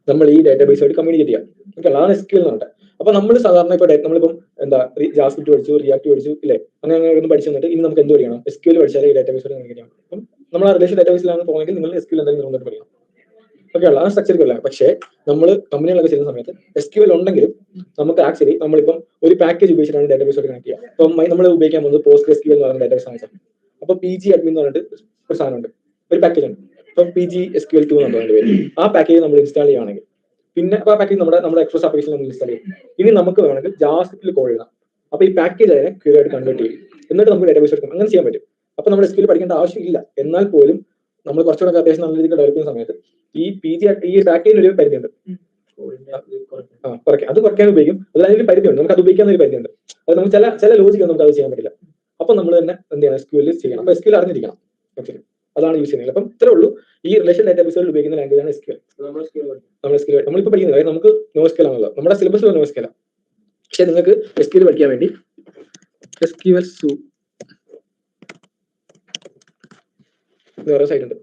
നമ്മൾ ഈ ഡാറ്റാബേസുമായിട്ട് കമ്മ്യൂണിക്കേറ്റ് ചെയ്യുക. അതാണ് SQL എന്ന് പറഞ്ഞത്. അപ്പൊ നമ്മൾ സാധാരണ ഇപ്പൊ നമ്മളിപ്പം എന്താ ജാവാസ്ക്രിപ്റ്റ് പഠിച്ചു, റിയാക്ട് പഠിച്ചു ഇല്ലേ, അങ്ങനെ ഒന്നും പഠിച്ചു തന്നിട്ട് ഇനി നമുക്ക് എന്ത് പഠിക്കണം, SQL പഠിച്ചാൽ ഈ ഡാറ്റാബേസുമായിട്ട് കമ്മ്യൂണിക്കേറ്റ് ചെയ്യണം. അപ്പം നമ്മൾ ആ റിലേഷൻ ഡാറ്റാബേസിലാണ് പോകുമെങ്കിൽ നിങ്ങൾ SQL എന്തായാലും നിർബന്ധമായിട്ട് പഠിക്കണം. ഓക്കെ ഉള്ള ആ സ്ട്രക്ചർ പക്ഷേ നമ്മൾ കമ്പനികളൊക്കെ ചെയ്യുന്ന സമയത്ത് SQL ഉണ്ടെങ്കിലും നമുക്ക് ആക്ച്വലി നമ്മളിപ്പം ഒരു പാക്കേജ് ഉപയോഗിച്ചിട്ടാണ് ഡാറ്റാബേസുമായിട്ട് കണക്ട് ചെയ്യുക. ഇപ്പം നമ്മൾ ഉപയോഗിക്കാൻ പോകുന്നത് PostgreSQL എന്ന് പറയുന്ന ഡാറ്റാബേസ് ആണ്. അപ്പൊ PG admin എന്ന് പറഞ്ഞിട്ട് ഒരു സാധനമുണ്ട്, ഒരു പാക്കേജ് ഉണ്ട്. ഇപ്പം PGSQL2 എന്നാണ് അതിന്റെ പേര്. ആ പാക്കേജ് നമ്മൾ ഇൻസ്റ്റാൾ ചെയ്യുകയാണെങ്കിൽ പിന്നെ ആ പാക്കേജ് നമ്മുടെ എക്സ്പ്രസ് ആപ്ലിക്കേഷൻ നമ്മൾ ഇൻസ്റ്റാൾ ചെയ്യും. ഇനി നമുക്ക് വേണമെങ്കിൽ ജാവാസ്ക്രിപ്റ്റിൽ കോഡ് എഴുതാം. അപ്പൊ ഈ പാക്കേജ് അതിനെ ക്ലിയർ ആയിട്ട് കൺവേർട്ട് ചെയ്യും, എന്നിട്ട് നമുക്ക് ഡാറ്റാബേസ് എടുക്കാം. അങ്ങനെ ചെയ്യാൻ പറ്റും. അപ്പൊ നമ്മൾ SQL പഠിക്കേണ്ട ആവശ്യമില്ല. എന്നാൽ പോലും നമ്മൾ കുറച്ചുകൂടെ അത്യാവശ്യം നല്ല രീതിയിൽ ഡെവലപ്പ് ചെയ്യുന്ന സമയത്ത് ഈ പാക്കേജിന് ഒരു പരിധിയുണ്ട്, അത് കുറയ്ക്കാൻ ഉപയോഗിക്കും. അതിന് പരിധിയുണ്ട്, നമുക്ക് അത് ഉപയോഗിക്കാൻ ഒരു പരിധിയുണ്ട്. അത് നമുക്ക് ചില ലോജിക്ക് നമുക്ക് അത് ചെയ്യാൻ പറ്റില്ല. അപ്പൊ നമ്മൾ തന്നെ എന്ത് ചെയ്യണം, SQL ചെയ്യണം. അപ്പൊ SQL അറിഞ്ഞിരിക്കണം. ആക്ച്വലി അതാണ് യൂസ് ചെയ്യുന്നത്. അപ്പം ഇത്രേ ഉള്ളൂ. ഈ റിലേഷൻ ഡാറ്റാബേസുകളിൽ ഉപയോഗിക്കുന്ന ലാംഗ്വേജ് ആണ് SQL. നമ്മളിപ്പോൾ പഠിക്കുന്നത്, കാര്യം നമുക്ക് NoSQL ആണല്ലോ, നമ്മുടെ സിലബസിൽ NoSQL ആണ്. പക്ഷെ നിങ്ങൾക്ക് SQL പഠിക്കാൻ വേണ്ടി SQL വേറെ സൈറ്റ് ഉണ്ട്,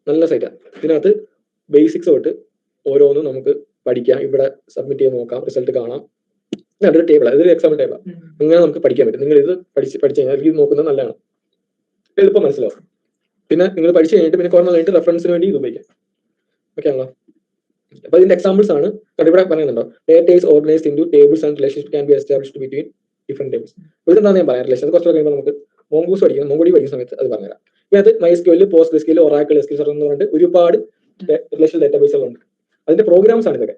നല്ല സൈറ്റാണ്. ഇതിനകത്ത് ബേസിക്സ് തൊട്ട് ഓരോന്നും നമുക്ക് പഠിക്കാം. ഇവിടെ സബ്മിറ്റ് ചെയ്ത് നോക്കാം, റിസൾട്ട് കാണാം. അതൊരു ടേബിളാണ്, ഇതൊരു എക്സാമ്പിൾ ടേബിളാണ്. അങ്ങനെ നമുക്ക് പഠിക്കാൻ പറ്റും. നിങ്ങൾ ഇത് പഠിച്ചു കഴിഞ്ഞാൽ ഇത് നോക്കുന്നത് നല്ലതാണ്, എളുപ്പം മനസ്സിലാവും. പിന്നെ നിങ്ങൾ പഠിച്ചു കഴിഞ്ഞിട്ട് പിന്നെ കുറഞ്ഞ കഴിഞ്ഞിട്ട് റെഫറൻസിന് വേണ്ടി ഇത് ഉപയോഗിക്കാം. ഓക്കെ ആണല്ലോ. അപ്പൊ ഇതിന്റെ എക്സാമ്പിൾസ് ആണ് ഇവിടെ പറയുന്നുണ്ടോ, data is organised into tables and relationship can be established between different tables. ഇതെന്താണെന്ന് ഞാൻ പറയാം. റിലേഷൻ കുറച്ചുകൂടെ കഴിയുമ്പോൾ നമുക്ക് മോംഗോസ് പഠിക്കുന്ന സമയത്ത് അത് പറഞ്ഞുതരാം. ഇതിനകത്ത് MySQL, PostgreSQL, Oracle, SQL Server എന്ന് പറഞ്ഞിട്ട് ഒരുപാട് റിലേഷണൽ ഡാറ്റാബേസുകളുണ്ട്. അതിന്റെ പ്രോഗ്രാംസ് ആണ് ഇതൊക്കെ.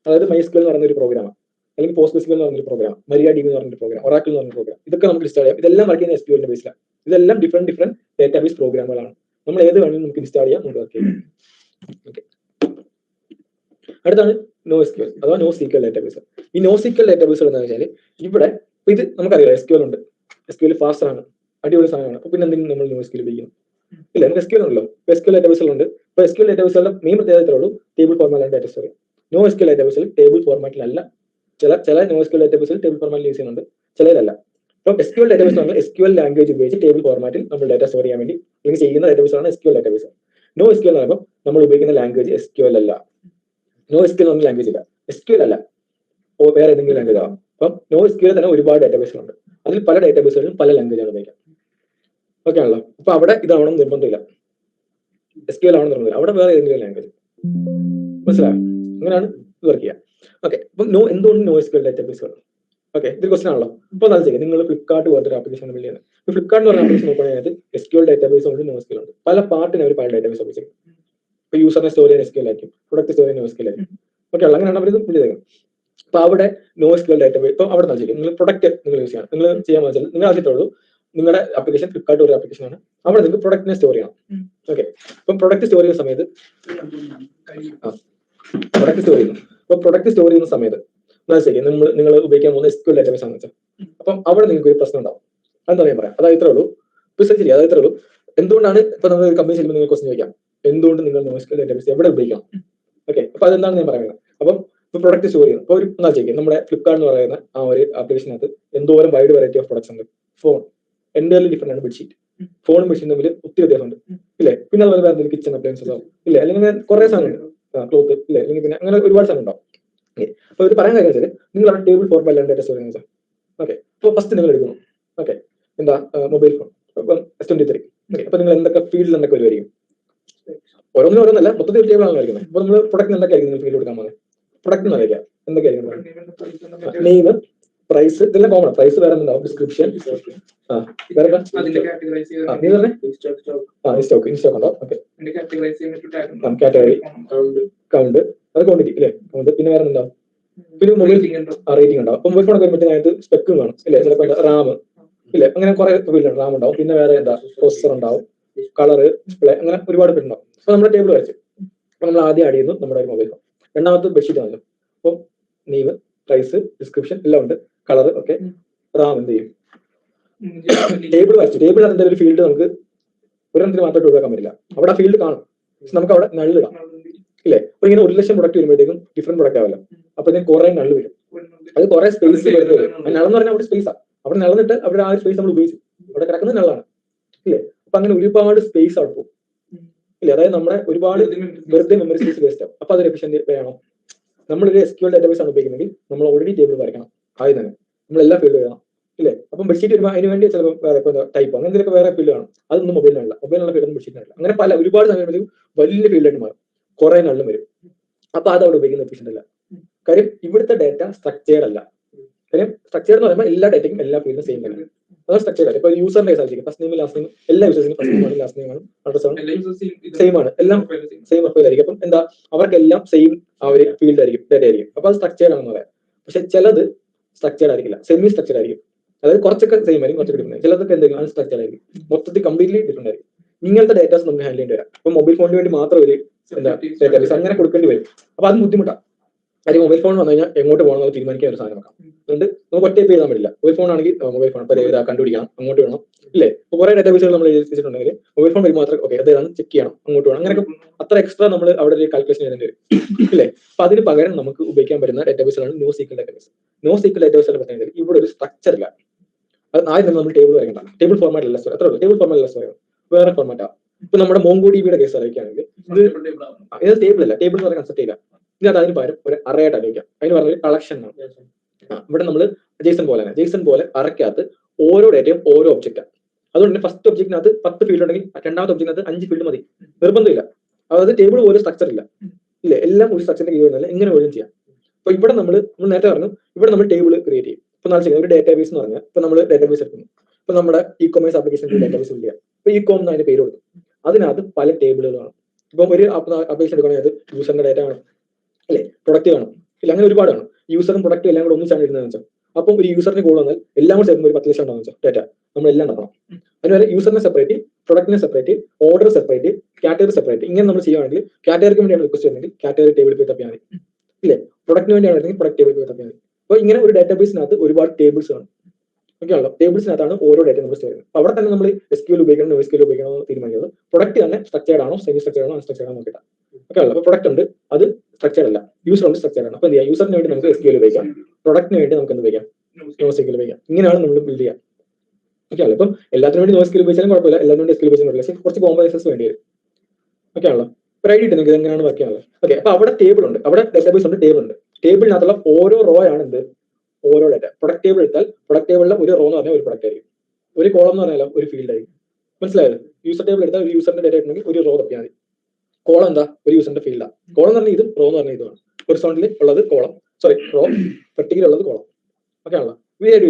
അതായത് MySQL എന്ന് പറയുന്ന ഒരു പ്രോഗ്രാമാണ്, അല്ലെങ്കിൽ PostgreSQL എന്ന് പറഞ്ഞൊരു പ്രോഗ്രാം, MariaDB എന്ന് പറഞ്ഞൊരു പ്രോഗ്രാം, Oracle എന്ന് പറഞ്ഞ പ്രോഗ്രാം. ഇതൊക്കെ നമുക്ക് ഇൻസ്റ്റാൾ ചെയ്യാം. ഇതെല്ലാം വർക്ക് ചെയ്യുന്ന SQL ന്റെ ബേസിലാണ്. ഇതെല്ലാം ഡിഫറെന്റ് ഡാറ്റാബേസ് പ്രോഗ്രാമുകളാണ്. നമ്മൾ ഏത് വേണമെങ്കിലും നമുക്ക് ഇൻസ്റ്റാൾ ചെയ്യാം, നമുക്ക് വർക്ക് ചെയ്യാം. ഓക്കെ. അടുത്താണ് NoSQL അഥവാ NoSQL ഡാറ്റാബേസ്. ഈ NoSQL ഡാറ്റാബേസുകൾ എന്താണെന്ന് വെച്ചാൽ ഇവിടെ ഇത് നമുക്കറിയാം, SQL ഉണ്ട്. SQL ഫാസ്റ്റർ ആണ്, അടിപൊളി സാധനമാണ്. അപ്പൊ പിന്നെ എന്തെങ്കിലും നമ്മൾ NoSQL ഉപയോഗിക്കണം ഇല്ല, നമുക്ക് SQL ഉണ്ടല്ലോ. SQL ഡാറ്റാബേസുകളുണ്ട്. ഇപ്പൊ SQL ഡാറ്റാബേസുകളുടെ മെയിൻ പ്രത്യേകത ഉള്ളൂ, ടേബിൾ ഫോർമാറ്റിലാണ് ഡാറ്റ സ്റ്റോർ ചെയ്യുക. NoSQL ഡാറ്റാബേസിൽ ടേബിൾ ഫോർമാറ്റിലല്ല. ചില NoSQL ഡാറ്റാബേസിൽ ടേബിൾ ഫോർമാറ്റിൽ യൂസ് ചെയ്യുന്നുണ്ട്, ചിലരല്ല. ഇപ്പൊ SQL ഡാറ്റാബേസ് പറഞ്ഞാൽ SQL ലാംഗ്വേജ് ഉപയോഗിച്ച് ടേബിൾ ഫോർമാറ്റിൽ നമ്മൾ ഡാറ്റ സ്റ്റോർ ചെയ്യാൻ വേണ്ടി അല്ലെങ്കിൽ ചെയ്യുന്ന ഡാറ്റാബേസാണ് SQL ഡാറ്റാബേസ്. NoSQL എന്ന് പറയുമ്പോൾ നമ്മൾ ഉപയോഗിക്കുന്ന ലാംഗ്വേജ് SQL അല്ല. NoSQL എന്ന് പറഞ്ഞ ലാംഗ്വേജ് ഇല്ല, SQL അല്ല, വേറെ ഏതെങ്കിലും ലാംഗ്വേജ് ആവാം. അപ്പം NoSQL തന്നെ ഒരുപാട് ഡാറ്റാബേസുകളുണ്ട്. അതിൽ പല ഡാറ്റാബേസുകളിലും പല ലാംഗ്വേജാണ് ഉപയോഗിക്കാം. ഓക്കെ ആണല്ലോ. അപ്പൊ അവിടെ ഇതാവണം നിർബന്ധമില്ല, SQL ആവണം നിർബന്ധമില്ല, അവിടെ വേറെ ഏതെങ്കിലും ലാംഗ്വേജ്. മനസ്സിലായോ? അങ്ങനെയാണ് ഇത് വർക്ക് ചെയ്യുക. ഓക്കെ. അപ്പൊ എന്തുകൊണ്ട് NoSQL ഡാറ്റാബേസുകൾ? ഓക്കെ, ഇത് ക്വസ്റ്റൻ ആണല്ലോ. ഇപ്പൊ എന്താ ചെയ്യുക, നിങ്ങൾ ഫ്ലിപ്കാർട്ട് പോലത്തെ ഒരു ആപ്ലിക്കേഷൻ ബിൽഡ് ചെയ്യുന്നത്. ഇപ്പൊ ഫ്ലിപ്കാർട്ട് എന്ന് പറഞ്ഞ ആപ്ലിക്കേഷൻ നോക്കുകയാണെങ്കിൽ SQL ഡാറ്റാബേസ് ഉണ്ട്, NoSQL ഉണ്ട്. പല പാർട്ടിന് അവർ പല ഡാറ്റാബേസ് ഉപയോഗിച്ചിരിക്കും. ഇപ്പൊ യൂസറിനെ സ്റ്റോർ ചെയ്യാൻ SQL ആയിരിക്കും, പ്രൊഡക്റ്റ് സ്റ്റോർ ചെയ്യാൻ NoSQL ആയിരിക്കും. ഓക്കെ, അങ്ങനെയാണ് അവർ ഇത് ബിൽഡ് ചെയ്തത്. അപ്പൊ അവിടെ NoSQL ഡാറ്റാബേസ് ഇപ്പൊ അവിടെ എന്താ ചെയ്യുക, നിങ്ങൾ പ്രൊഡക്റ്റ് നിങ്ങൾ യൂസ് ചെയ്യണം. നിങ്ങൾ ചെയ്യാൻ വെച്ചാൽ നിങ്ങൾ ആദ്യത്തുള്ളൂ, നിങ്ങളുടെ ആപ്ലിക്കേഷൻ ഫ്ലിപ്കാർട്ട് ഒരു ആപ്ലിക്കേഷൻ ആണ്, അവിടെ നിങ്ങൾക്ക് പ്രൊഡക്റ്റിനെ സ്റ്റോർ ചെയ്യണം. ഓക്കെ. ഇപ്പം പ്രൊഡക്റ്റ് സ്റ്റോർ ചെയ്യുന്ന സമയത്ത് പ്രൊഡക്റ്റ് സ്റ്റോർ ചെയ്യുന്ന സമയത്ത് ശരി, നിങ്ങൾ ഉപയോഗിക്കാൻ പോകുന്ന SQL ഡാറ്റാബേസ് ആണെന്ന് വെച്ചാൽ, അപ്പം അവിടെ നിങ്ങൾക്ക് ഒരു പ്രശ്നം ഉണ്ടാവും. അതെന്താ ഞാൻ പറയാം, അതായത് ഇത്രേ ഉള്ളൂ. ശരി, അതായത് ഇത്രേ ഉള്ളൂ. എന്തുകൊണ്ടാണ് ഇപ്പൊ നമ്മൾ ഒരു കമ്പനി ചെല്ലുമ്പോൾ നിങ്ങൾ ക്വസ്റ്റൻ ചോദിക്കാം, എന്തുകൊണ്ട് നിങ്ങൾ NoSQL ഡാറ്റാബേസ് എവിടെ ഉപയോഗിക്കണം? ഓക്കെ. അപ്പൊ അതെന്താണ് ഞാൻ പറയുന്നത്. അപ്പം ഇപ്പൊ പ്രൊഡക്റ്റ് സ്റ്റോർ ചെയ്യുന്നു. അപ്പോൾ ഒരു എന്താ ചെയ്യുക, നമ്മുടെ ഫ്ലിപ്കാർട്ട് എന്ന് പറയുന്ന ആ ഒരു ആപ്ലിക്കേഷനകത്ത് എന്തോരം വൈഡ് വെറൈറ്റി ഓഫ് പ്രൊഡക്ട്സ് ഉണ്ട്. ഫോൺ എൻ്റയർലി ഡിഫറെന്റ് ആണ് ബെഡ്ഷീറ്റ്. ഫോണും ബെഡ്ഷീറ്റും തമ്മിൽ ഒത്തിരി വ്യത്യാസമുണ്ട് ഇല്ലേ. പിന്നെ അതുപോലെ വേറെ കിച്ചൺ അപ്ലയൻസസോ ഇല്ലേ, അല്ലെങ്കിൽ കുറെ സാധനമുണ്ട്, ക്ലോത്ത് ഇല്ലേ, അല്ലെങ്കിൽ പിന്നെ അങ്ങനെ ഒരുപാട് സാധനം ഉണ്ടാവും. അപ്പൊ ഇത് പറയാൻ കാര്യം വെച്ചാൽ നിങ്ങൾ അവിടെ ടേബിൾ ഫോർമാറ്റിൽ ഡാറ്റ സ്റ്റോർ ചെയ്യുന്നത്. ഓക്കെ, അപ്പോൾ ഫസ്റ്റ് നിങ്ങൾ എടുക്കുന്നു ഓക്കെ എന്താ മൊബൈൽ ഫോൺ ഇപ്പം S23. അപ്പൊ നിങ്ങൾ എന്തൊക്കെ ഫീൽഡിൽ എന്തൊക്കെ വരുമായിരിക്കും, ഓരോന്നല്ല മൊത്തത്തിൽ ഒരു ടേബിൾ ആണ് കളിക്കുന്നത്. അപ്പൊ നമ്മൾ പ്രൊഡക്റ്റ് എന്തൊക്കെയായിരിക്കും നിങ്ങൾ ഫീൽഡ് കൊടുക്കാൻ പോകുന്നത്, പ്രൊഡക്റ്റ് എന്ന് വരയ്ക്കുക. എന്തൊക്കെയായിരിക്കും നെയിം, പ്രൈസ്, ഇതെല്ലാം കോമൺ. പ്രൈസ് വേറെ ഉണ്ടാവും, ഡിസ്ക്രിപ്ഷൻ, വേറെ സ്റ്റോക്ക് ഉണ്ടാവും. ഓക്കെ, കാറ്റഗറി, കൗണ്ട്, അത് ക്വാണ്ടിറ്റി അല്ലേ, കൗണ്ട്. പിന്നെ വേറെ ഉണ്ടാവും, പിന്നെ മൊബൈൽ റേറ്റിംഗ് ഉണ്ടാവും. അപ്പൊ മൊബൈൽ ഫോൺ വരുമ്പോഴത്തേക്ക് അതിനകത്ത് സ്പെക്കും കാണും ഇല്ലേ, ചിലപ്പോൾ റാം ഇല്ലേ, അങ്ങനെ കുറെ ഫീൽഡ് റാം ഉണ്ടാവും. പിന്നെ വേറെ എന്താ പ്രൊസസർ ഉണ്ടാവും, കളറ്, ഡിസ്പ്ലേ, അങ്ങനെ ഒരുപാട് ഫീൽഡ് ഉണ്ടാവും. അപ്പൊ നമ്മുടെ ടേബിൾ വരച്ച് അപ്പൊ നമ്മൾ ആദ്യം ആഡ് ചെയ്യുന്നു നമ്മുടെ ഒരു മൊബൈൽ ഫോൺ. രണ്ടാമത്തെ ബെഡ്ഷീറ്റ് ആണ്. അപ്പം നെയിം, പ്രൈസ്, ഡിസ്ക്രിപ്ഷൻ എല്ലാം ഉണ്ട്, കളർ ഒക്കെ. റാം എന്ത് ചെയ്യും, ടേബിൾ വരച്ചു. ടേബിൾ അതിന്റെ ഒരു ഫീൽഡ് നമുക്ക് ഒരെണ്ണത്തിന് മാത്രമായിട്ട് ഒഴിവാക്കാൻ പറ്റില്ല. അവിടെ ആ ഫീൽഡ് കാണും, നമുക്ക് അവിടെ നള്ളിടാം ഇല്ലേ. അപ്പൊ ഇങ്ങനെ 1 ലക്ഷം പ്രൊഡക്റ്റ് വരുമ്പോഴത്തേക്കും ഡിഫറെന്റ് പ്രൊഡക്റ്റ് ആവില്ല. അപ്പൊ ഇതിന് കുറെ നള്ള് വരും, അത് കുറെ സ്പേസ് വരുന്നത്. നള്ളെന്ന് പറഞ്ഞാൽ അവിടെ സ്പേസാ, അവിടെ നളന്നിട്ട് അവിടെ ആ ഒരു സ്പേസ് നമ്മൾ ഉപയോഗിച്ചു, അവിടെ കിടക്കുന്നത് നള്ളാണ് ഇല്ലേ. അപ്പൊ അങ്ങനെ ഒരുപാട് സ്പേസ് അവിടെ പോകും ഇല്ലേ. അതായത് നമ്മുടെ ഒരുപാട് വെറുതെ മെമ്മറി സ്പേസ് വേസ്റ്റ് ആവും. അപ്പൊ അതൊരു എഫിഷ്യന്റ് വേണം. നമ്മളൊരു SQL ഡാറ്റാബേസ് ആണ് ഉപയോഗിക്കുന്നെങ്കിൽ നമ്മൾ ഓൾറെഡി ടേബിൾ വരയ്ക്കണം ആദ്യം തന്നെ, നമ്മൾ എല്ലാ ഫീൽഡ് വേണം ഇല്ലേ. അപ്പം ബെഡ്ഷീറ്റ് വരുമ്പോൾ അതിന് വേണ്ടി ചിലപ്പോൾ ടൈപ്പ് അങ്ങനെ എന്തെങ്കിലും വേറെ ഫീൽഡ് കാണും, അതൊന്നും മൊബൈലിനുള്ള ഫീൽഡൊന്നും ബെഡ്ഷീറ്റിനല്ല. അങ്ങനെ പല ഒരുപാട് സമയം വലിയ ഫീൽഡായിട്ട് മാറും, കുറെ നള്ളും വരും. അപ്പൊ അത് അവിടെ ഉപയോഗിക്കുന്ന എഫിഷ്യന്റ് അല്ല. കാര്യം ഇവിടുത്തെ ഡാറ്റ സ്ട്രക്ചേർഡ് അല്ല. കാര്യം സ്ട്രക്ചേർഡ് എന്ന് പറയുമ്പോൾ എല്ലാ ഡാറ്റയ്ക്കും എല്ലാ ഫീൽഡും സെയിം തന്നെ, അത് സ്ട്രക്ചേർഡ് അല്ല. ഇപ്പൊ യൂസറിന്റെ കേസായിരിക്കും ഫസ്റ്റ് നെയിം ലാസ്റ്റ് നെയിം എല്ലാ യൂസേഴ്സിനും ഫസ്റ്റ് നെയിമാണ് ലാസ്റ്റ് നെയിമാണ് അഡ്രസ് ആണ് സെയിം ആണ്, എല്ലാം സെയിം പ്രൊഫൈലായിരിക്കും. അപ്പം എന്താ അവർക്കെല്ലാം സെയിം ആ ഒരു ഫീൽഡ് ആയിരിക്കും, ഡാറ്റ ആയിരിക്കും. അപ്പൊ അത് സ്ട്രക്ചേർഡ് ആണെന്ന് പറയാം. പക്ഷെ ചിലത് സ്ട്രക്ചേർഡ് ആയിരിക്കില്ല, സെമി സ്ട്രക്ചേർഡ് ആയിരിക്കും. അതായത് കുറച്ചൊക്കെ സെയിം ആയിരിക്കും, കുറച്ചൊക്കെ ഡിഫറെന്റ്. ചിലതൊക്കെ എന്തെങ്കിലും അൺസ്ട്രക്ചേർഡ് ആയിരിക്കും, മൊത്തത്തിൽ കംപ്ലീറ്റ്ലി ഡിഫറെന്റ് ആയിരിക്കും. ഇങ്ങനത്തെ ഡാറ്റാസ് നമുക്ക് ഹാൻഡിൽ ചെയ്യേണ്ടി വരാം. ഇപ്പൊ മൊബൈൽ ഫോണിന് വേണ്ടി മാത്രം ഒരു എന്താ ഡാറ്റാബേസ് അങ്ങനെ കൊടുക്കേണ്ടി വരും. അപ്പൊ അത് ബുദ്ധിമുട്ടാണ്. കാര്യം മൊബൈൽ ഫോൺ വന്നു കഴിഞ്ഞാൽ എങ്ങോട്ട് പോകണമെന്ന് തീരുമാനിക്കാൻ ഒരു സാധനം വെക്കാം. അതുകൊണ്ട് നമുക്ക് ഒറ്റ എഴുതാൻ പറ്റില്ല. മൊബൈൽ ഫോൺ ആണെങ്കിൽ മൊബൈൽ ഫോൺ ഇപ്പോൾ കണ്ടുപിടിക്കണം, അങ്ങോട്ട് വേണം ഇല്ലേ. ഇപ്പോൾ കുറെ ഡാറ്റാബേസുകൾ നമ്മൾ എഴുതിച്ചിട്ടുണ്ടെങ്കിൽ മൊബൈൽ ഫോൺ വരുമ്പോൾ മാത്രം ഓക്കെ അതാണ് ചെക്ക് ചെയ്യണം, അങ്ങോട്ട് വേണം. അങ്ങനെയൊക്കെ അത്ര എക്സ്ട്രാ നമ്മൾ അവിടെ ഒരു കാൽക്കുലേഷൻ ചെയ്യേണ്ടി വരും ഇല്ലേ. അപ്പൊ അതിന് പകരം നമുക്ക് ഉപയോഗിക്കാൻ പറ്റുന്ന ഡാറ്റാബേസുകളാണ് NoSQL ഡാറ്റാബേസ്. NoSQL ഡാറ്റാബേസിന്റെ പ്രത്യേകത ഇവിടെ ഒരു സ്ട്രക്ചർ ഇല്ല. അത് ആദ്യം തന്നെ നമ്മൾ ടേബിൾ വരയ്ക്കണ്ട, ടേബിൾ ഫോർമാറ്റ് അല്ല സ്റ്റോർ, അത്ര ടേബിൾ ഫോർമാറ്റ് അല്ല സ്റ്റോർ, വേറെ ഫോർമാറ്റാണ്. ഇപ്പൊ നമ്മുടെ MongoDBയുടെ കേസ് ആയിരിക്കുകയാണെങ്കിൽ ഇത് ടേബിൾ അല്ല, ടേബിൾ എന്ന് പറയുന്ന കൺസെപ്റ്റ് ഇല്ല. ഇതിനകത്ത് അതിന് പകരം ഒരു അറേയായിട്ട് ഉപയോഗിക്കാം. അതിന് പറഞ്ഞൊരു കളക്ഷൻ ആണ്. ഇവിടെ നമ്മൾ ജെയ്സൺ പോലെ അറയ്ക്കകത്ത് ഓരോ ഡേറ്റയും ഓരോ ഒബ്ജക്റ്റാണ്. അതുകൊണ്ട് തന്നെ ഫസ്റ്റ് ഒബ്ജക്റ്റിനകത്ത് 10 ഫീൽഡ് ഉണ്ടെങ്കിൽ രണ്ടാമത്തെ ഒബ്ജക്റ്റിനകത്ത് 5 ഫീൽഡ് മതി, നിർബന്ധമില്ല. അതായത് ടേബിൾ പോലെ സ്ട്രക്ചർ ഇല്ല ഇല്ലേ, എല്ലാം ഒരു സ്ട്രക്ചറിന്റെ കീഴിൽ എങ്ങനെ വേണം ചെയ്യാം. അപ്പൊ ഇവിടെ നമ്മൾ നേരത്തെ പറഞ്ഞു, ഇവിടെ നമ്മൾ ടേബിൾ ക്രിയേറ്റ് ചെയ്യും. ഇപ്പൊ നാളെ ഒരു ഡാറ്റാബേസ് എന്ന് പറഞ്ഞാൽ ഇപ്പൊ നമ്മൾ ഡാറ്റാബേസ് എടുക്കുന്നു. ഇപ്പൊ നമ്മുടെ ഇ-കൊമേഴ്സ് ആപ്ലിക്കേഷൻ ഡാറ്റാബേസ് ഇല്ല, ഇപ്പൊ ഇ-കോം എന്ന് അതിന്റെ പേര് കൊടുക്കും. അതിനകത്ത് പല ടേബിളുകളാണ്. ഇപ്പം ഒരു ആപ്ലിക്കേഷൻ എടുക്കുകയാണെങ്കിൽ അത് യൂസറിന്റെ ഡാറ്റ ആണ് അല്ലെ, പ്രൊഡക്റ്റ് കാണും ഇല്ല, അങ്ങനെ ഒരുപാട് കാണും. യൂസറും പ്രൊഡക്റ്റും എല്ലാം കൂടെ ഒന്നിച്ചാണ് ഇരുന്നതെന്ന് വെച്ചാൽ അപ്പം ഒരു യൂസറിന് കോൾ വന്നാൽ എല്ലാം കൂടെ ചേർന്ന് ഒരു 10 ലക്ഷം ഉണ്ടാകുന്ന വെച്ചാൽ ഡാറ്റ നമ്മളെല്ലാം നടക്കണം. അതുപോലെ യൂസറിനെ സെപ്പറേറ്റ്, പ്രൊഡക്റ്റിനെ separate, order separate, category separate. ഇങ്ങനെ നമ്മൾ ചെയ്യുകയാണെങ്കിൽ കാറ്റഗറിക്ക് വേണ്ടിയാണ് റിക്വസ്റ്റ് ചെയ്യുന്നത് കാറ്റഗറി ടേബിളിൽ പോയി തപ്പിയാൽ മതി ഇല്ലേ. പ്രൊഡക്റ്റിന് വേണ്ടിയാണെങ്കിൽ പ്രൊഡക്റ്റ് ടേബിളിൽ പോയി തപ്പിയാൽ മതി. അപ്പൊ ഇങ്ങനെ ഒരു ഡാറ്റാബേസിനകത്ത് ഒരുപാട് ടേബിൾസ് കാണും. ഒക്കെയാണല്ലോ, ടേബിൾസിനകത്താണ് ഓരോ ഡാറ്റ നമ്മൾ സ്റ്റോർ ചെയ്യുന്നത്. അവിടെ തന്നെ നമ്മൾ SQL ഉപയോഗിക്കണം, NoSQL ഉപയോഗിക്കണം എന്ന് തീരുമാനിക്കുന്നത് പ്രൊഡക്റ്റ് തന്നെ സ്ട്രക്ചേർഡ് ആണോ സെമി സ്ട്രക്ചേർഡ് ആണോ അൺസ്ട്രക്ചേർഡ് ആണോ നോക്കിയിട്ടാണ്. ഒക്കെയാണല്ലോ, അപ്പൊ പ്രൊഡക്റ്റ് ഉണ്ട്, അത് സ്ട്രക്ചേർഡ് അല്ല, യൂസർ ഉണ്ട് സ്ട്രക്ചേർഡ് ആണ്. അപ്പൊ എന്ത് ചെയ്യാം, യൂസറിന് വേണ്ടി നമുക്ക് SQL ഉപയോഗിക്കാം, പ്രൊഡക്റ്റിന് വേണ്ടി നമുക്ക് എന്ത് ഉപയോഗിക്കാം, NoSQL ഉപയോഗിക്കാം. ഇങ്ങനെയാണ് നമ്മൾ ബിൽഡ് ചെയ്യാം. ഒക്കെയാണല്ലോ, ഇപ്പം എല്ലാത്തിനും വേണ്ടി NoSQL ഉപയോഗിച്ചാലും കുഴപ്പമില്ല, എല്ലാത്തിനും വേണ്ടി SQL ഉപയോഗിച്ചാലും കുഴപ്പമില്ല. കുറച്ച് കോംപ്രമൈസസ് വേണ്ടി വരും. ഒക്കെയാണല്ലോ, ഒരു ഐഡിയ കിട്ടുന്നത് എങ്ങനെയാണ് വർക്ക് ചെയ്യാനുള്ളത്. ഓക്കെ, അപ്പൊ അവിടെ ടേബിൾ ഉണ്ട്, അവിടെ ഡാറ്റാബേസ് ഉണ്ട്, ടേബിൾ ഉണ്ട്. ടേബിളിനകത്തുള്ള ഓരോ റോ ആണ് എന്ത്, ഓരോ ഡാറ്റ. പ്രൊഡക്റ്റ് ടേബിൾ എടുത്താൽ പ്രൊഡക്റ്റ് ടേബിളിലെ ഒരു റോ എന്ന് പറഞ്ഞാൽ ഒരു പ്രൊഡക്റ്റ് ആയിരിക്കും, ഒരു കോളം എന്ന് പറഞ്ഞാൽ ഒരു ഫീൽഡ് ആയിരിക്കും. മനസ്സിലായത്? യൂസർ ടേബിൾ എടുത്താൽ ഒരു യൂസറിന്റെ ഡാറ്റ ഉണ്ടെങ്കിൽ ഒരു റോ തപ്പിയാൽ മതി. കോളം എന്താ, ഒരു യൂസറിന്റെ ഫീൽഡാണ്. കോളം എന്ന് പറഞ്ഞാൽ ഇതും, റോ എന്ന് പറഞ്ഞാൽ ഇതുമാണ്. ഹൊറിസോണ്ടലി ഉള്ളത് കോളം, റോ, വെർട്ടിക്കലി ഉള്ളത് കോളം. ഓക്കെ ആണല്ലോ,